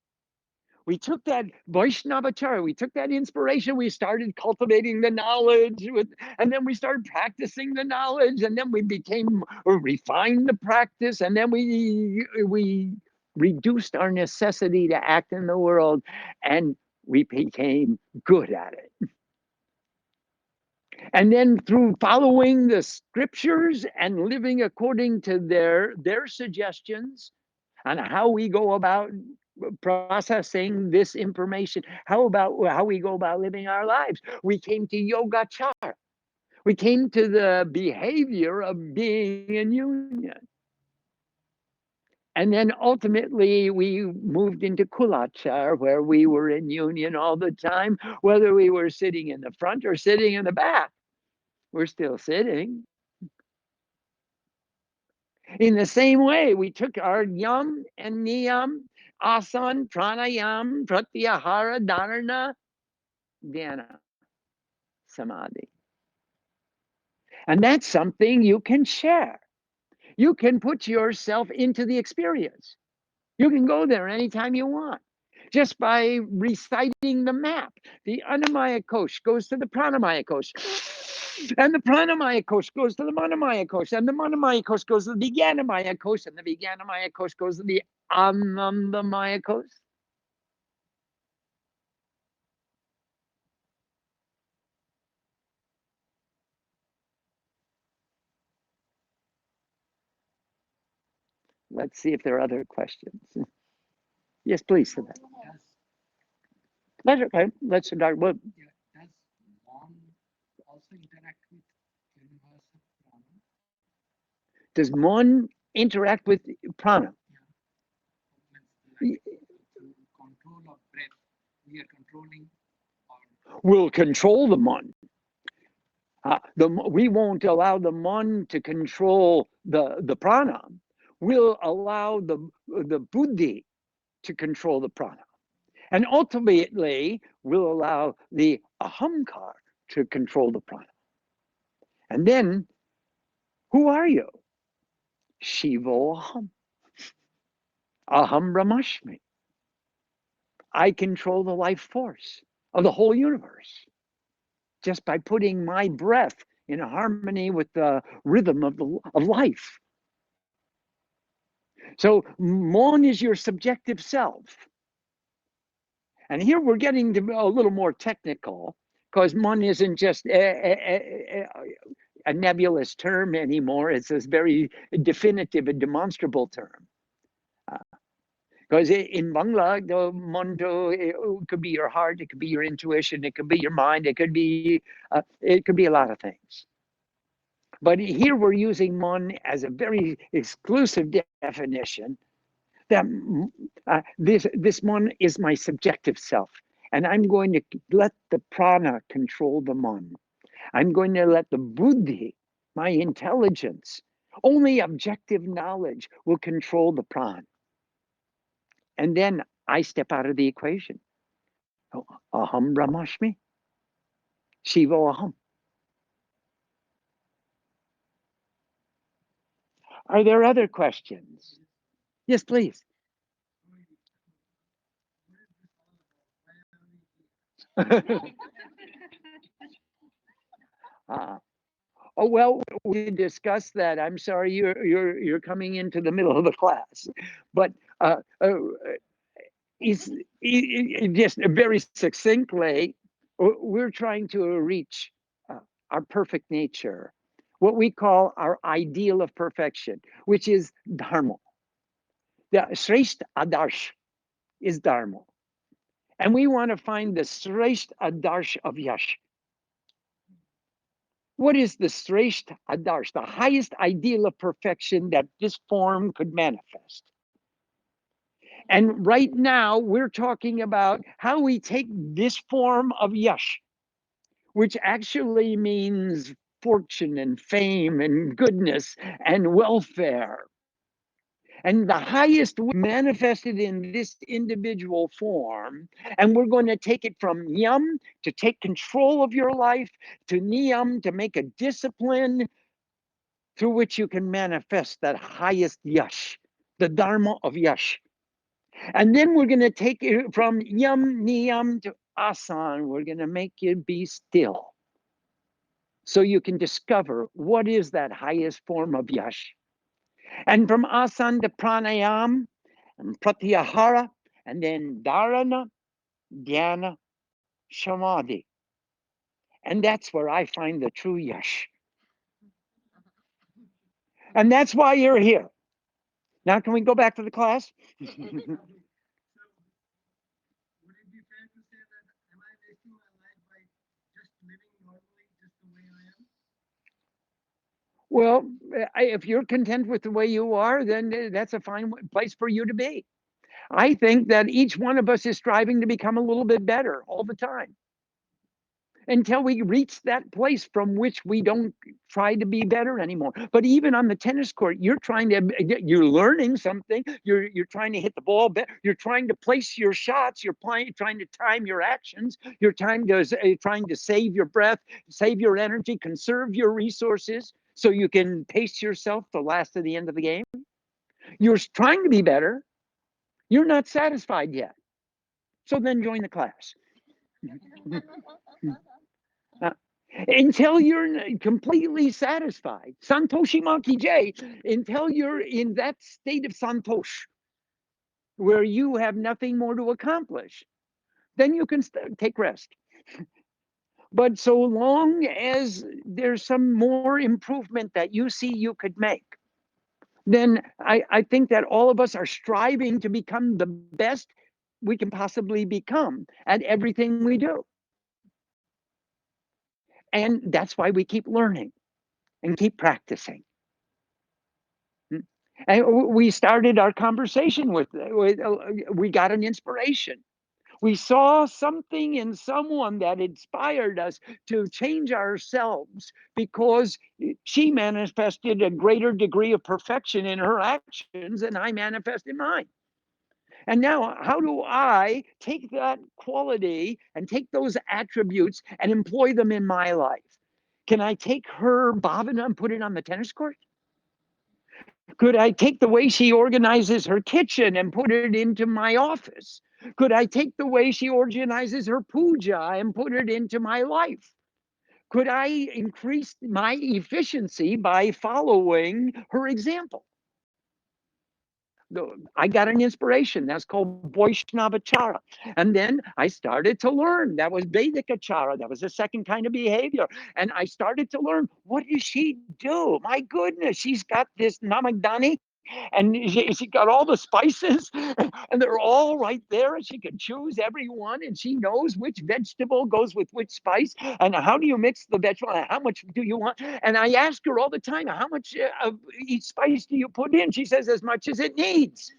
Speaker 1: We took that Vaishnavacharya, we took that inspiration, we started cultivating the knowledge, and then we started practicing the knowledge, and then we became refined the practice, and then we reduced our necessity to act in the world, and we became good at it. And then through following the scriptures and living according to their suggestions on how we go about processing this information, how we go about living our lives, we came to yogachara. We came to the behavior of being in union. And then ultimately we moved into kulachar, where we were in union all the time, whether we were sitting in the front or sitting in the back. We're still sitting. In the same way, we took our yam and niyam, asan, pranayam, pratyahara, dharana, dhyana, samadhi. And that's something you can share. You can put yourself into the experience. You can go there anytime you want. Just by reciting the map. The Annamaya Kosh goes to the Pranamaya Kosh. And the Pranamaya Kosh goes to the Manamaya Kosh. And the Manamaya Kosh goes to the Vijnanamaya Kosh. And the Vijnanamaya Kosh goes to the Anandamaya Kosh. Let's see if there are other questions. Yes, please.
Speaker 3: Does
Speaker 1: That's okay. Let's start. Well,
Speaker 3: yeah, does Mon also interact with universal prana?
Speaker 1: does Mon interact with prana?
Speaker 3: Yeah, means like through control of breath, we are controlling our
Speaker 1: Will control the Mon. We won't allow the Mon to control the prana. We'll allow the buddhi to control the prana. And ultimately, we'll allow the ahamkar to control the prana. And then, who are you? Shivo aham. Aham Brahmashmi. I control the life force of the whole universe just by putting my breath in harmony with the rhythm of life. So Mon is your subjective self. And here we're getting to a little more technical because Mon isn't just a nebulous term anymore. It's this very definitive and demonstrable term. Because in Bangla, the Mondo, it could be your heart, it could be your intuition, it could be your mind, it could be a lot of things. But here we're using Mon as a very exclusive definition that this Mon is my subjective self. And I'm going to let the prana control the Mon. I'm going to let the buddhi, my intelligence, only objective knowledge will control the prana. And then I step out of the equation. Oh, aham brahmashmi, shivo aham. Are there other questions? Yes, please.
Speaker 3: what is this all about? Why are we here?
Speaker 1: uh, oh well, we can discuss that. I'm sorry, you're coming into the middle of the class, but uh, uh, is just very succinctly, we're trying to reach our perfect nature, what we call our ideal of perfection, which is dharma. The Shrestha Adarsh is dharma. And we want to find the Shrestha Adarsh of Yash. What is the Shrestha Adarsh, the highest ideal of perfection that this form could manifest? And right now, we're talking about how we take this form of Yash, which actually means fortune and fame and goodness and welfare. And the highest manifested in this individual form. And we're going to take it from yam to take control of your life to niyam to make a discipline through which you can manifest that highest yash, the dharma of yash. And then we're going to take it from yam niyam to asan. We're going to make you be still so you can discover what is that highest form of yash. And from asan to pranayam and pratyahara, and then dharana, dhyana, samadhi. And that's where I find the true yash. And that's why you're here. Now, can we go back to the class?
Speaker 3: So, would it be fair to say that am I wasting my life by just living normally, just the way I am?
Speaker 1: Well, if you're content with the way you are, then that's a fine place for you to be. I think that each one of us is striving to become a little bit better all the time until we reach that place from which we don't try to be better anymore. But even on the tennis court, you're learning something. You're trying to hit the ball better. You're trying to place your shots. You're trying to time your actions. You're trying to save your breath, save your energy, conserve your resources so you can pace yourself to last to the end of the game. You're trying to be better. You're not satisfied yet. So then join the class. Uh, until you're completely satisfied. Santoshi Monkey J, until you're in that state of santosh where you have nothing more to accomplish, then you can take rest. But so long as there's some more improvement that you see you could make, then I think that all of us are striving to become the best we can possibly become at everything we do. And that's why we keep learning and keep practicing. Mm. And we started our conversation with we got an inspiration. We saw something in someone that inspired us to change ourselves because she manifested a greater degree of perfection in her actions than I manifested mine. And now, how do I take that quality and take those attributes and employ them in my life? Can I take her bhavana and put it on the tennis court? Could I take the way she organizes her kitchen and put it into my office? Could I take the way she organizes her puja and put it into my life? Could I increase my efficiency by following her example? I got an inspiration. That's called Vaishnavachara. And then I started to learn. That was Vedic Achara. That was the second kind of behavior. And I started to learn, what does she do? My goodness, she's got this namakdani and she got all the spices and they're all right there and she can choose every one and she knows which vegetable goes with which spice and how do you mix the vegetable and how much do you want, and I ask her all the time, how much of each spice do you put in? She says as much as it needs.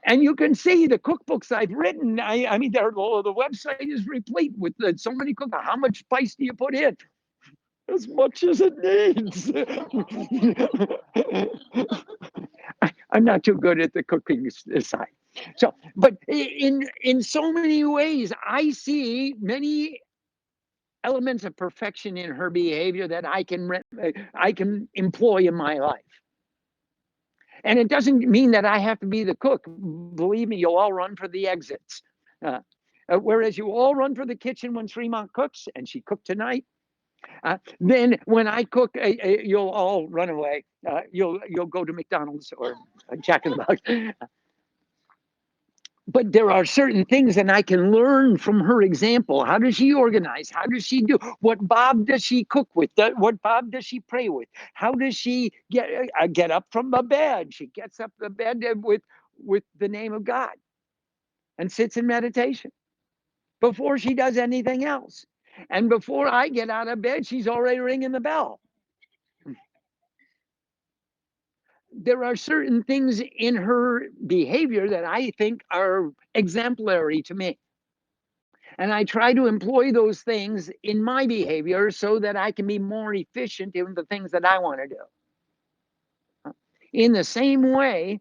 Speaker 1: And you can see the cookbooks I've written. I mean, the website is replete with so many cookbooks. How much spice do you put in? As much as it needs. I'm not too good at the cooking side. So, but in so many ways, I see many elements of perfection in her behavior that I can employ in my life. And it doesn't mean that I have to be the cook. Believe me, you'll all run for the exits. Uh, whereas you all run for the kitchen when Srimant cooks, and she cooked tonight. Then when I cook, you'll all run away. You'll go to McDonald's or Jack in the Box. But there are certain things that I can learn from her example. How does she organize? How does she do? What Bob does she cook with? What Bob does she pray with? How does she get up from the bed? She gets up the bed with the name of God and sits in meditation before she does anything else. And before I get out of bed, she's already ringing the bell. There are certain things in her behavior that I think are exemplary to me. And I try to employ those things in my behavior so that I can be more efficient in the things that I want to do. In the same way,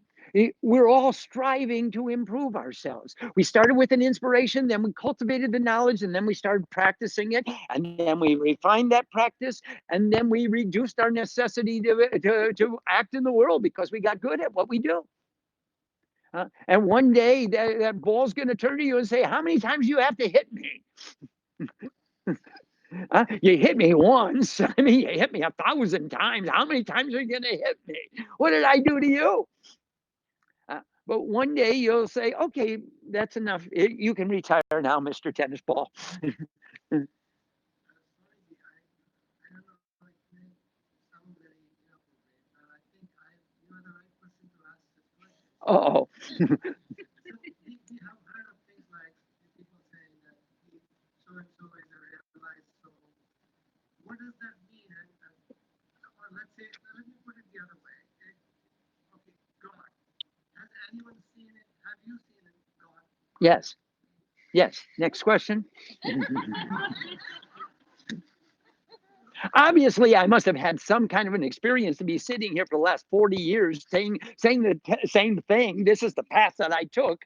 Speaker 1: we're all striving to improve ourselves. We started with an inspiration, then we cultivated the knowledge, and then we started practicing it, and then we refined that practice, and then we reduced our necessity to act in the world because we got good at what we do. And one day that ball's going to turn to you and say, how many times do you have to hit me? You hit me once. I mean, you hit me 1,000 times. How many times are you going to hit me? What did I do to you? But one day you'll say, okay, that's enough. You can retire now, Mr. Tennis Ball. Oh,
Speaker 3: We have heard of things like people saying that so and so is a realized soul. What does that mean? Or let's say, let me put it the other way. Okay, God. Has anyone seen it? Have you seen it? God.
Speaker 1: yes. Yes. Next question. Obviously, I must have had some kind of an experience to be sitting here for the last 40 years saying the same thing. This is the path that I took.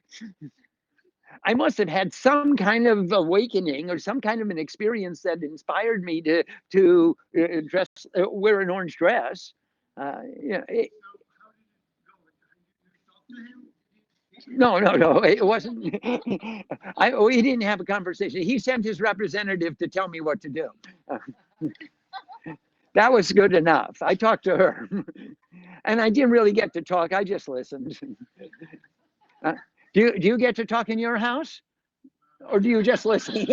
Speaker 1: I must have had some kind of awakening or some kind of an experience that inspired me to dress, wear an orange dress. Yeah,
Speaker 3: So how did it go? You talked to him?
Speaker 1: no, it wasn't. We didn't have a conversation. He sent his representative to tell me what to do. Uh, that was good enough. I talked to her, and I didn't really get to talk. I just listened. Uh, do you get to talk in your house, or do you just listen?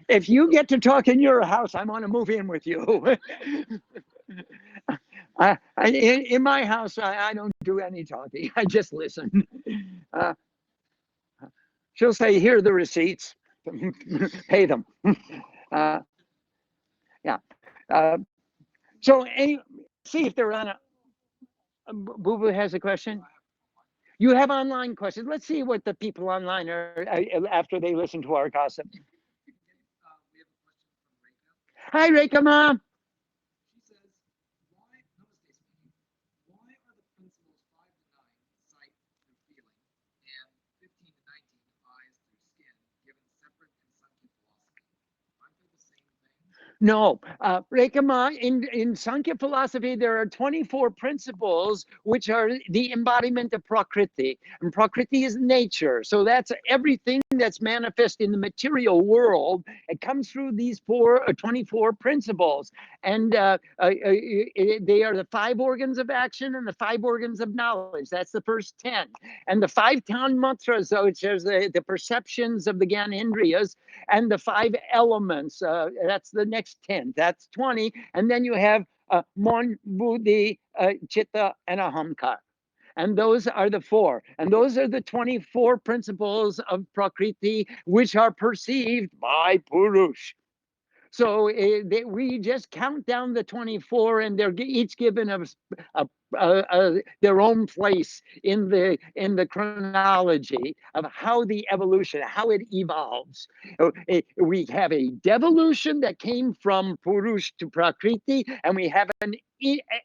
Speaker 1: If you get to talk in your house, I want to move in with you. In my house, I don't do any talking. I just listen. Uh, she'll say, "Here are the receipts. Pay them." Uh, yeah. So, see if they're on a. Boo Boo has a question. You have online questions. Let's see what the people online are after they listen to our gossip.
Speaker 3: We have a question from Reka.
Speaker 1: Hi, Reka Ma.
Speaker 3: She says, why, Namaste speaking, why are the principles 5 to 9, sight through feeling, and 15 to 19, eyes through skin, given separate in Sankhya philosophy? Aren't they the same thing?
Speaker 1: No, Rekama, in Sankhya philosophy, there are 24 principles which are the embodiment of Prakriti. And Prakriti is nature. So that's everything that's manifest in the material world. It comes through these 24 principles. And they are the five organs of action and the five organs of knowledge. That's the first 10. And the five town mantras, which is the perceptions of the Gyanendriyas, and the five elements. That's the next 10. That's 20. And then you have Mon, Buddhi, Chitta, and Ahamkar. And those are the four. And those are the 24 principles of Prakriti, which are perceived by Purush. So we just count down the 24, and they're each given their own place in the chronology of how the evolution, how it evolves. We have a devolution that came from Purush to Prakriti, and we have an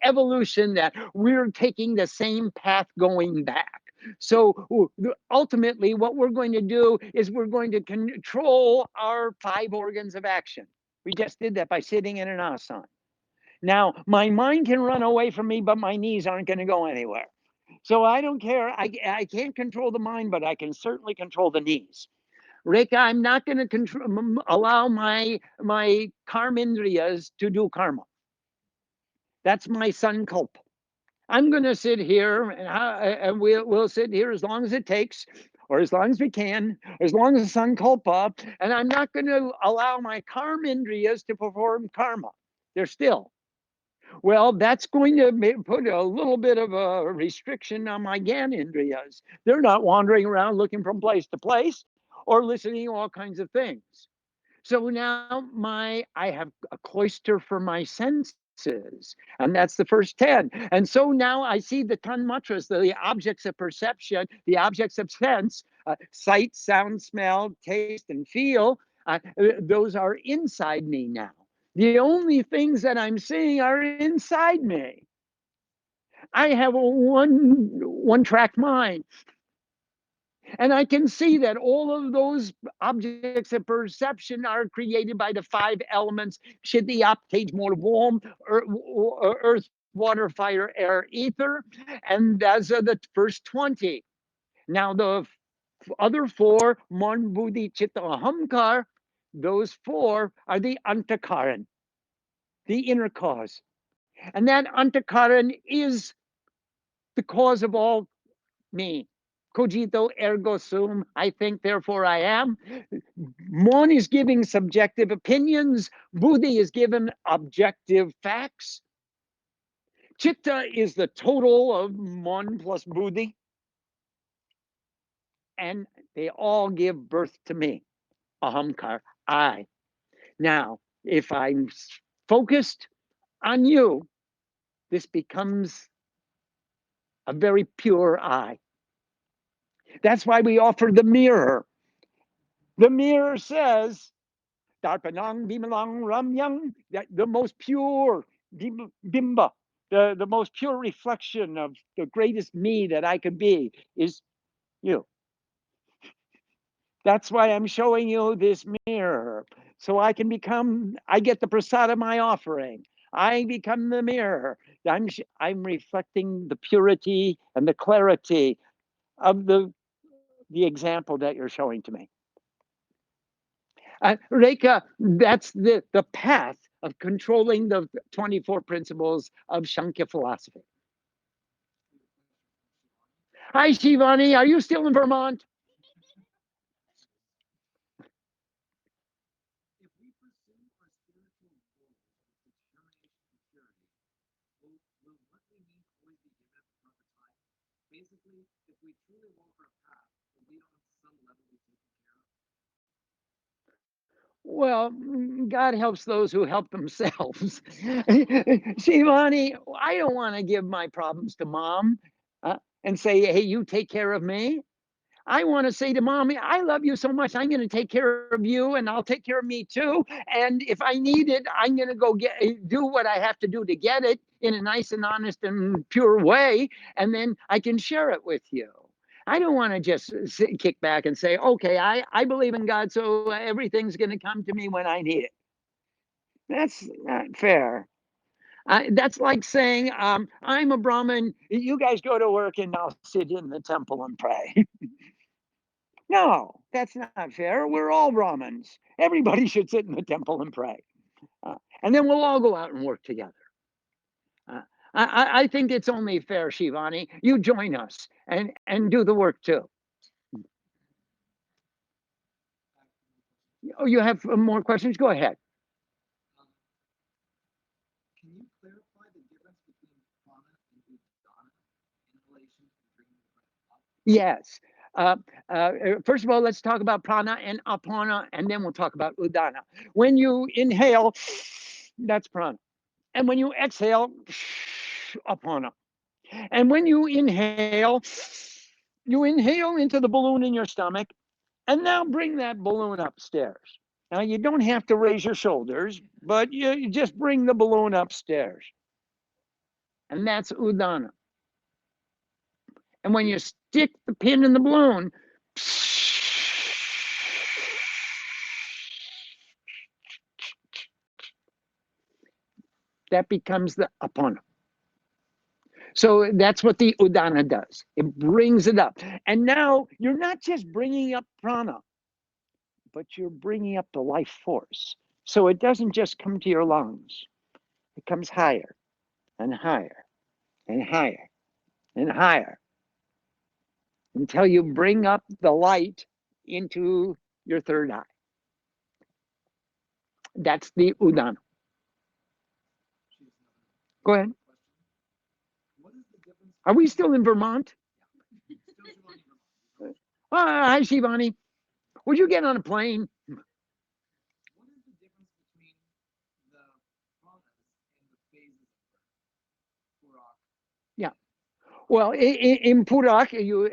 Speaker 1: evolution that we're taking the same path going back. So ultimately, what we're going to do is we're going to control our five organs of action. We just did that by sitting in an asana. Now, my mind can run away from me, but my knees aren't going to go anywhere. So I don't care. I can't control the mind, but I can certainly control the knees. Rika, I'm not going to allow my karmindriyas to do karma. That's my sankalpa. I'm going to sit here and we'll sit here as long as it takes, or as long as we can, as long as the sun sankalpa, and I'm not going to allow my karmindriyas to perform karma. They're still. Well, that's going to put a little bit of a restriction on my gyanendriyas. They're not wandering around looking from place to place or listening to all kinds of things. So now I have a cloister for my senses, and that's the first 10. And so now I see the tanmatras, the objects of perception, the objects of sense, sight, sound, smell, taste, and feel. Those are inside me now. The only things that I'm seeing are inside me. I have a one track mind. And I can see that all of those objects of perception are created by the five elements: Shiddi, Aptage, more warm, earth, water, fire, air, ether. And those are the first 20. Now, the other four, Mon, Buddhi, Chitta, Ahamkar, those four are the Antakaran, the inner cause. And that Antakaran is the cause of all me. Cogito ergo sum, I think, therefore I am. Mon is giving subjective opinions. Buddhi is given objective facts. Chitta is the total of Mon plus Buddhi. And they all give birth to me. Ahamkar, I. Now, if I'm focused on you, this becomes a very pure I. That's why we offer the mirror. The mirror says, Darpanang Bimalang Ramyang, the most pure bimba, the most pure reflection of the greatest me that I could be is you. That's why I'm showing you this mirror. So I get the prasad of my offering. I become the mirror. I'm reflecting the purity and the clarity of the example that you're showing to me. Reka, that's the path of controlling the 24 principles of Shankya philosophy. Hi, Shivani. Are you still in Vermont?
Speaker 3: basically, if we truly walk our path, will we on some level be taken care of?
Speaker 1: Well, God helps those who help themselves. Shivani, I don't want to give my problems to mom and say, hey, you take care of me. I want to say to mommy, I love you so much. I'm going to take care of you and I'll take care of me too. And if I need it, I'm going to go do what I have to do to get it in a nice and honest and pure way. And then I can share it with you. I don't want to just kick back and say, okay, I believe in God, so everything's going to come to me when I need it. That's not fair. That's like saying, I'm a Brahmin, you guys go to work and I'll sit in the temple and pray. No, that's not fair. We're all Brahmins. Everybody should sit in the temple and pray. And then we'll all go out and work together. Uh, I think it's only fair, Shivani. You join us and do the work too. Oh, you have more questions? Go ahead.
Speaker 3: Um, can you clarify the difference between prana and udana, inhalation and bringing the breath up?
Speaker 1: Yes. First of all, let's talk about prana and apana, and then we'll talk about udana. When you inhale, that's prana. And when you exhale, apana. And when you inhale into the balloon in your stomach, and now bring that balloon upstairs. Now, you don't have to raise your shoulders, but you just bring the balloon upstairs. And that's udana. And when you stick the pin in the balloon, that becomes the apana. So that's what the udana does. It brings it up. And now you're not just bringing up prana, but you're bringing up the life force. So it doesn't just come to your lungs, it comes higher and higher and higher and higher until you bring up the light into your third eye. That's the udana.
Speaker 3: Here's
Speaker 1: Go ahead.
Speaker 3: question. What is the difference
Speaker 1: Are we
Speaker 3: between
Speaker 1: still in Vermont?
Speaker 3: still Shivani Vermont?
Speaker 1: Hi, Shivani. Would you get on a plane?
Speaker 3: What is the difference between the pranas and the phases of breath? Purak.
Speaker 1: Yeah. Well, in Purak,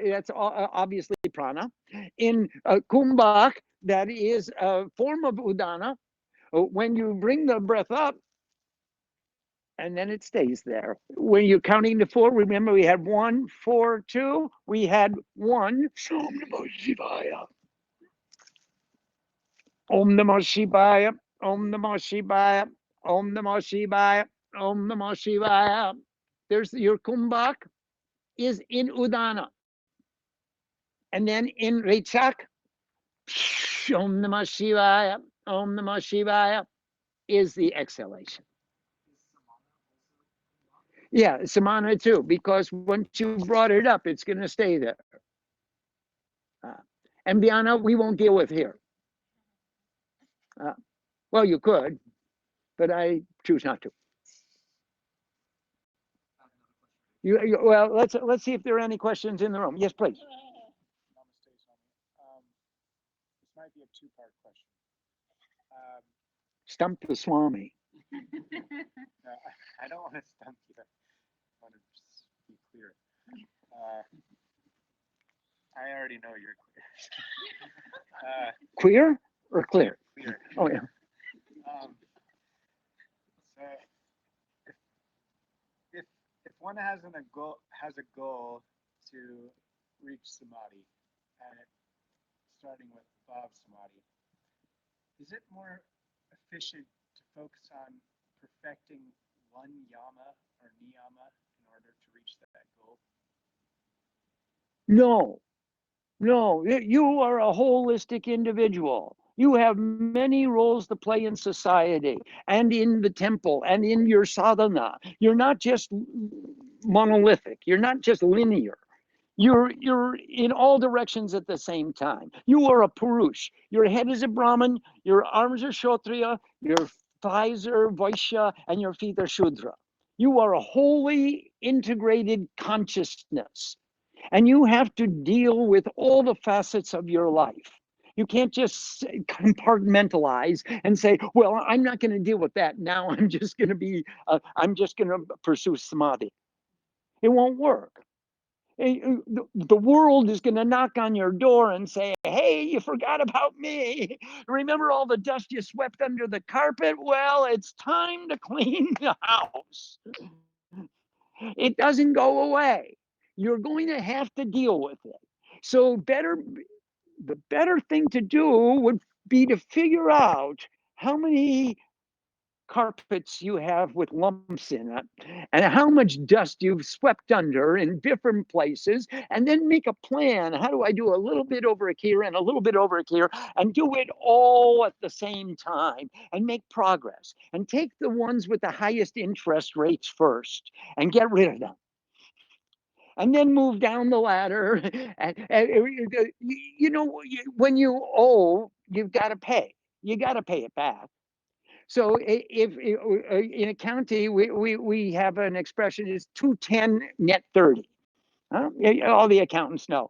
Speaker 1: that's obviously prana. In Kumbhak, that is a form of udana. When you bring the breath up, and then it stays there. When you're counting to four, remember we had 1, 4, 2. We had one. Om Namah Shivaya. Om Namah Shivaya. Om Namah Shivaya. Om Namah Shivaya. Om Namah Shivaya. There's your kumbhak is in udana, and then in Rechak, Om Namah Shivaya. Om Namah Shivaya is the exhalation.
Speaker 3: Is samana also Purak?
Speaker 1: Yeah, samana too, because once you brought it up, it's going to stay there. Uh, and Biana, we won't deal with here. Uh, well, you could, but I choose not to.
Speaker 3: I have another question for you.
Speaker 1: Well, let's see if there are any questions in the room. Yes, please.
Speaker 4: Namaste, Swami. This might be a two-part question. Um,
Speaker 1: Stump the Swami.
Speaker 4: no, I don't want to stump you. I want to just be clear. Uh, I already know you're clear.
Speaker 1: Queer or clear?
Speaker 4: Clear.
Speaker 1: Oh, yeah.
Speaker 4: So if, if if one has a goal to reach samadhi, and starting with Bhav samadhi, is it more efficient to focus on perfecting one yama or niyama in order to reach that goal?
Speaker 1: No, no, you are a holistic individual. You have many roles to play in society and in the temple and in your sadhana. You're not just monolithic, you're not just linear. You're in all directions at the same time. You are a Purush. Your head is a Brahmin, your arms are Kshotriya, your thighs are Vaishya, and your feet are Shudra. You are a wholly integrated consciousness. And you have to deal with all the facets of your life. You can't just compartmentalize and say, "Well, I'm not going to deal with that now. I'm just going to pursue samadhi." It won't work. The world is going to knock on your door and say, "Hey, you forgot about me. Remember all the dust you swept under the carpet? Well, it's time to clean the house." It doesn't go away. You're going to have to deal with it. So the better thing to do would be to figure out how many carpets you have with lumps in it and how much dust you've swept under in different places, and then make a plan. How do I do a little bit over here and a little bit over here, and do it all at the same time and make progress, and take the ones with the highest interest rates first and get rid of them, and then move down the ladder. When you owe, you've got to pay. You got to pay it back. So if in a county, we have an expression is 210 net 30. All the accountants know.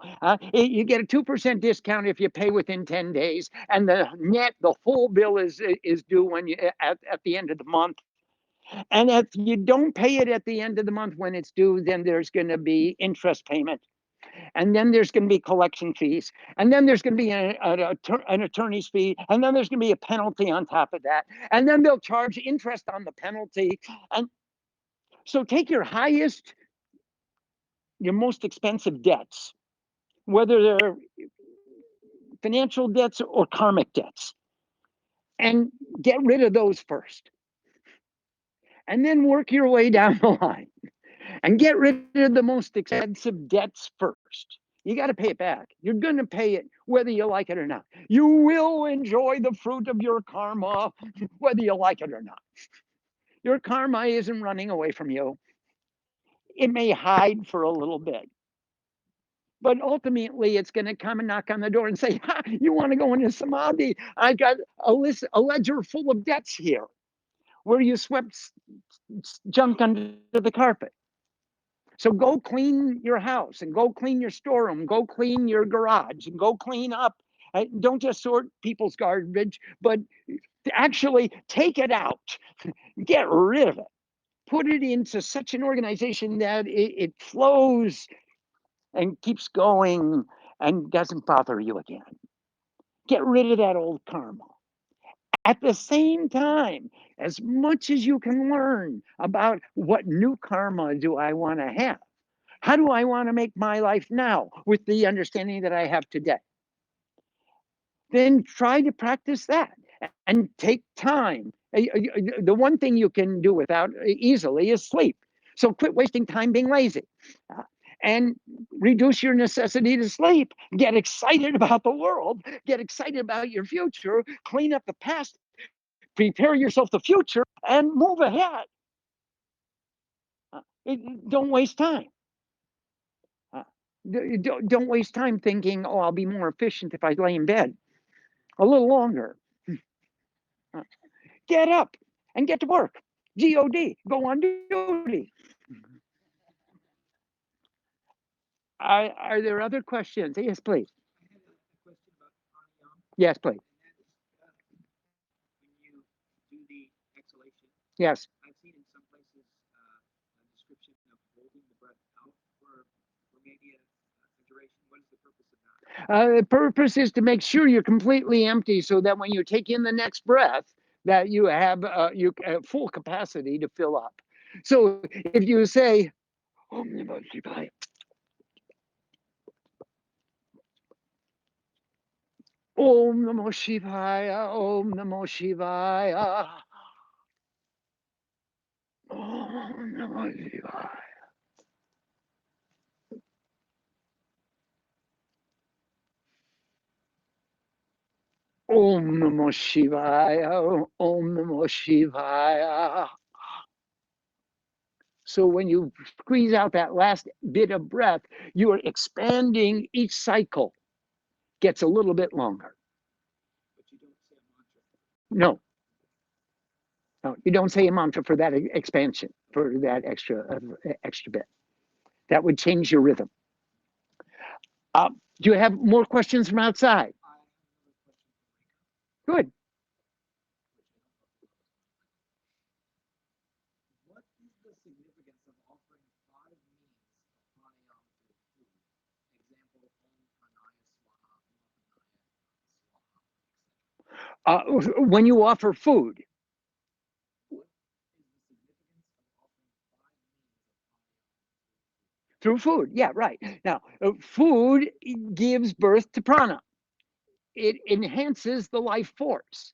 Speaker 1: You get a 2% discount if you pay within 10 days, and the full bill is due when you at the end of the month. And if you don't pay it at the end of the month when it's due, then there's going to be interest payment. And then there's going to be collection fees. And then there's going to be an attorney's fee. And then there's going to be a penalty on top of that. And then they'll charge interest on the penalty. And so take your most expensive debts, whether they're financial debts or karmic debts, and get rid of those first. And then work your way down the line and get rid of the most expensive debts first. You got to pay it back. You're going to pay it whether you like it or not. You will enjoy the fruit of your karma whether you like it or not. Your karma isn't running away from you. It may hide for a little bit, but ultimately it's going to come and knock on the door and say, "You want to go into samadhi? I got a ledger full of debts here where you swept junk under the carpet. So go clean your house and go clean your storeroom, go clean your garage and go clean up. Don't just sort people's garbage, but actually take it out, get rid of it, put it into such an organization that it flows and keeps going and doesn't bother you again. Get rid of that old karma. At the same time, as much as you can learn about what new karma do I want to have, how do I want to make my life now with the understanding that I have today? Then try to practice that and take time. The one thing you can do without easily is sleep. So quit wasting time being lazy and reduce your necessity to sleep. Get excited about the world, get excited about your future, clean up the past, prepare yourself the future, and move ahead. Don't waste time. Uh, don't waste time thinking, "Oh, I'll be more efficient if I lay in bed a little longer." Uh, Get up and get to work. God, go on duty. Are there other questions? Yes, please.
Speaker 3: I have a question about pranayama,
Speaker 1: Yes, please.
Speaker 3: and that is when you do the exhalation.
Speaker 1: Yes.
Speaker 3: I've seen in some places a description of holding the breath out for maybe a duration. What is the purpose of that?
Speaker 1: The purpose is to make sure you're completely empty so that when you take in the next breath, that you have full capacity to fill up. So if you say, Om Namah Shivaya, Om Namo Shivaya, Om Namo Shivaya, Om Namo Shivaya. Om Namo Shivaya, Om Namo Shivaya. So when you squeeze out that last bit of breath, you are expanding each cycle, gets a little bit longer.
Speaker 3: But you don't say a mantra.
Speaker 1: No, no, you don't say a mantra for that expansion, for that extra bit. That would change your rhythm. Do you have more questions from outside?
Speaker 3: I have another question for Rika.
Speaker 1: Good.
Speaker 3: What is the significance of offering 5 means of pranayama through food? Example, Om Pranaya Swaha, Mahapranaya Swaha, etc.
Speaker 1: When you offer food
Speaker 3: What is the significance of offering 5 means of pranayama
Speaker 1: through food, yeah, right. Now, food gives birth to prana. It enhances the life force.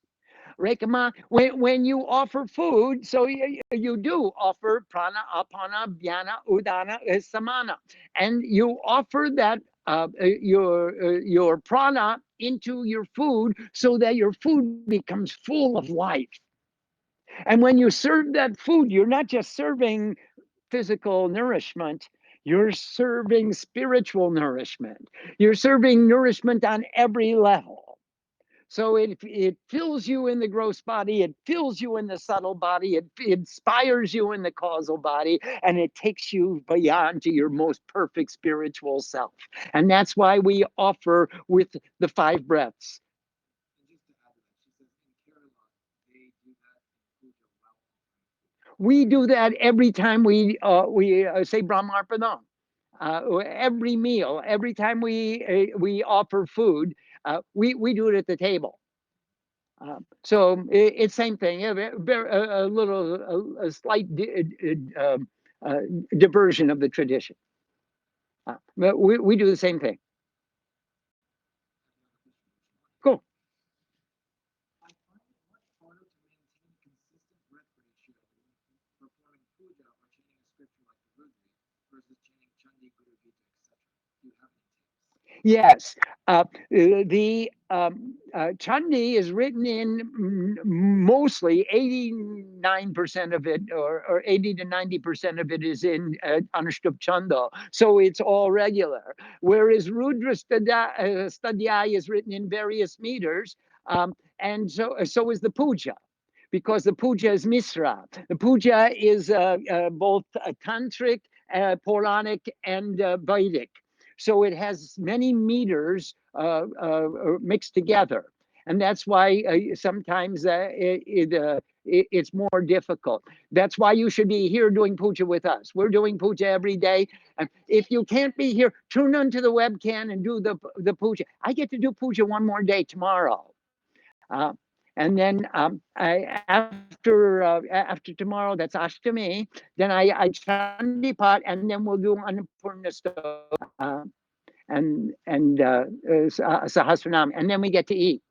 Speaker 1: Rekama, when you offer food, so you do offer prana, apana, dhyana, udana, samana, and you offer that your prana into your food so that your food becomes full of life. And when you serve that food, you're not just serving physical nourishment, you're serving spiritual nourishment. You're serving nourishment on every level. So it fills you in the gross body, it fills you in the subtle body, it inspires you in the causal body, and it takes you beyond to your most perfect spiritual self. And that's why we offer with the 5 breaths.
Speaker 3: And just to add to that, she says in Kerala, they do that in puja while offering food.
Speaker 1: We do that every time we say Brahmarpanam. Every meal, every time we offer food, we do it at the table. So it's same thing. A little, a slight uh, diversion of the tradition. But we do the same thing.
Speaker 3: I have another
Speaker 1: Cool.
Speaker 3: question for Shivani. I find it much harder to maintain consistent breath ratio when performing puja or chanting a scripture like the Rudri versus chanting Chandi, Guru Gita, etc. Do you have any tips?
Speaker 1: Yes, the Chandi is written in mostly 89% of it, or 80 to 90% of it is in Anushtup Chanda, so it's all regular. Whereas Rudra Stadhyaya is written in various meters, and so is the puja. Because the puja is Misra. The puja is both tantric, Puranic, and Vedic. So it has many meters mixed together. And that's why sometimes it's more difficult. That's why you should be here doing puja with us. We're doing puja every day. And if you can't be here, tune onto the webcam and do the puja. I get to do puja one more day tomorrow. And then after tomorrow, that's Ashtami. Then I Chandi Pat, and then we'll do Annapurna Stove and Sahasranam, and then we get to eat.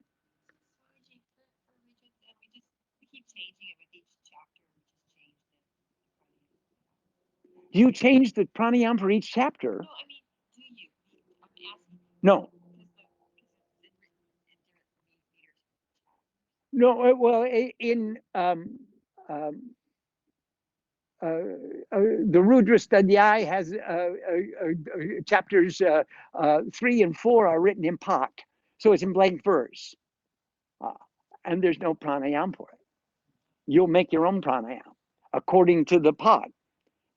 Speaker 5: Swamiji, for Richard, we keep changing it with each chapter. We just changed it.
Speaker 1: You change the pranayam for each chapter?
Speaker 5: No, I mean, do you? I'm asking.
Speaker 1: No,
Speaker 5: Because it's written in different meters.
Speaker 1: no. Well, in the Rudra Stadhyaya has chapters 3 and 4 are written in pot, so it's in blank verse, uh, and there's no pranayam for it. You'll make your own pranayam according to the pot.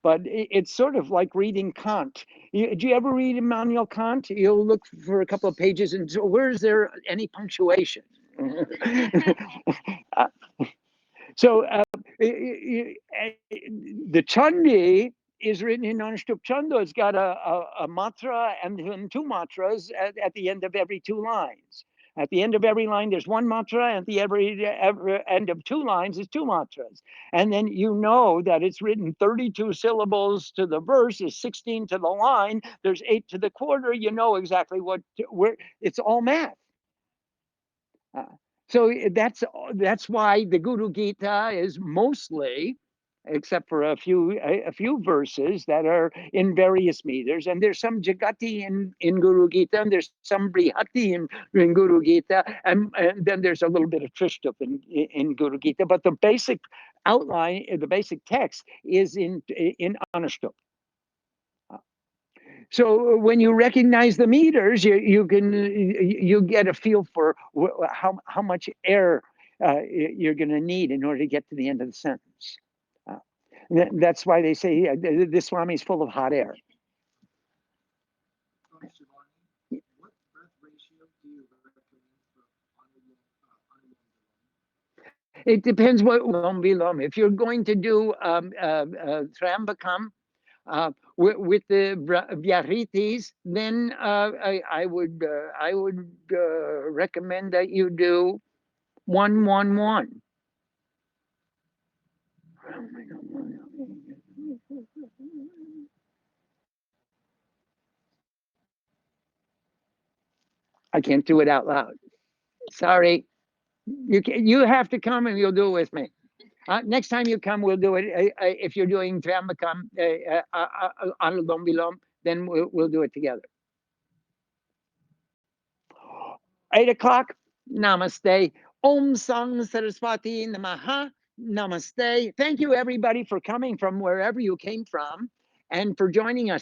Speaker 1: But it's sort of like reading Kant. Do you ever read Immanuel Kant? You'll look for a couple of pages and so where is there any punctuation? uh, so the Chandi is written in Anushtup Chanda. It's got a matra and then 2 matras at the end of every 2 lines. At the end of every line, there's 1 matra, and at the every end of 2 lines is 2 matras. And then you know that it's written 32 syllables to the verse, is 16 to the line, there's 8 to the quarter. You know exactly where it's all math. Uh, so that's why the Guru Gita is mostly, except for a few verses that are in various meters, and there's some Jagati in Guru Gita, and there's some Brihati in Guru Gita, and then there's a little bit of Trishtup in Guru Gita, but the basic outline, the basic text is in Anushtup. So when you recognize the meters, you get a feel for how much air you're going to need in order to get to the end of the sentence. Uh, that's why they say this Swami is full of hot air.
Speaker 3: From Shivani, do you recommend for Anulom Vilom?
Speaker 1: It depends what Vilom. If you're going to do Trambakam with the Vyaritis, then I would recommend that you do 1-1-1. I can't do it out loud. Sorry. You have to come and you'll do it with me. Next time you come, we'll do it. If you're doing Trambakam Anulom Vilom, then we'll do it together. 8 o'clock. Namaste. Om Sang Saraswati Namaha. Namaste. Thank you, everybody, for coming from wherever you came from and for joining us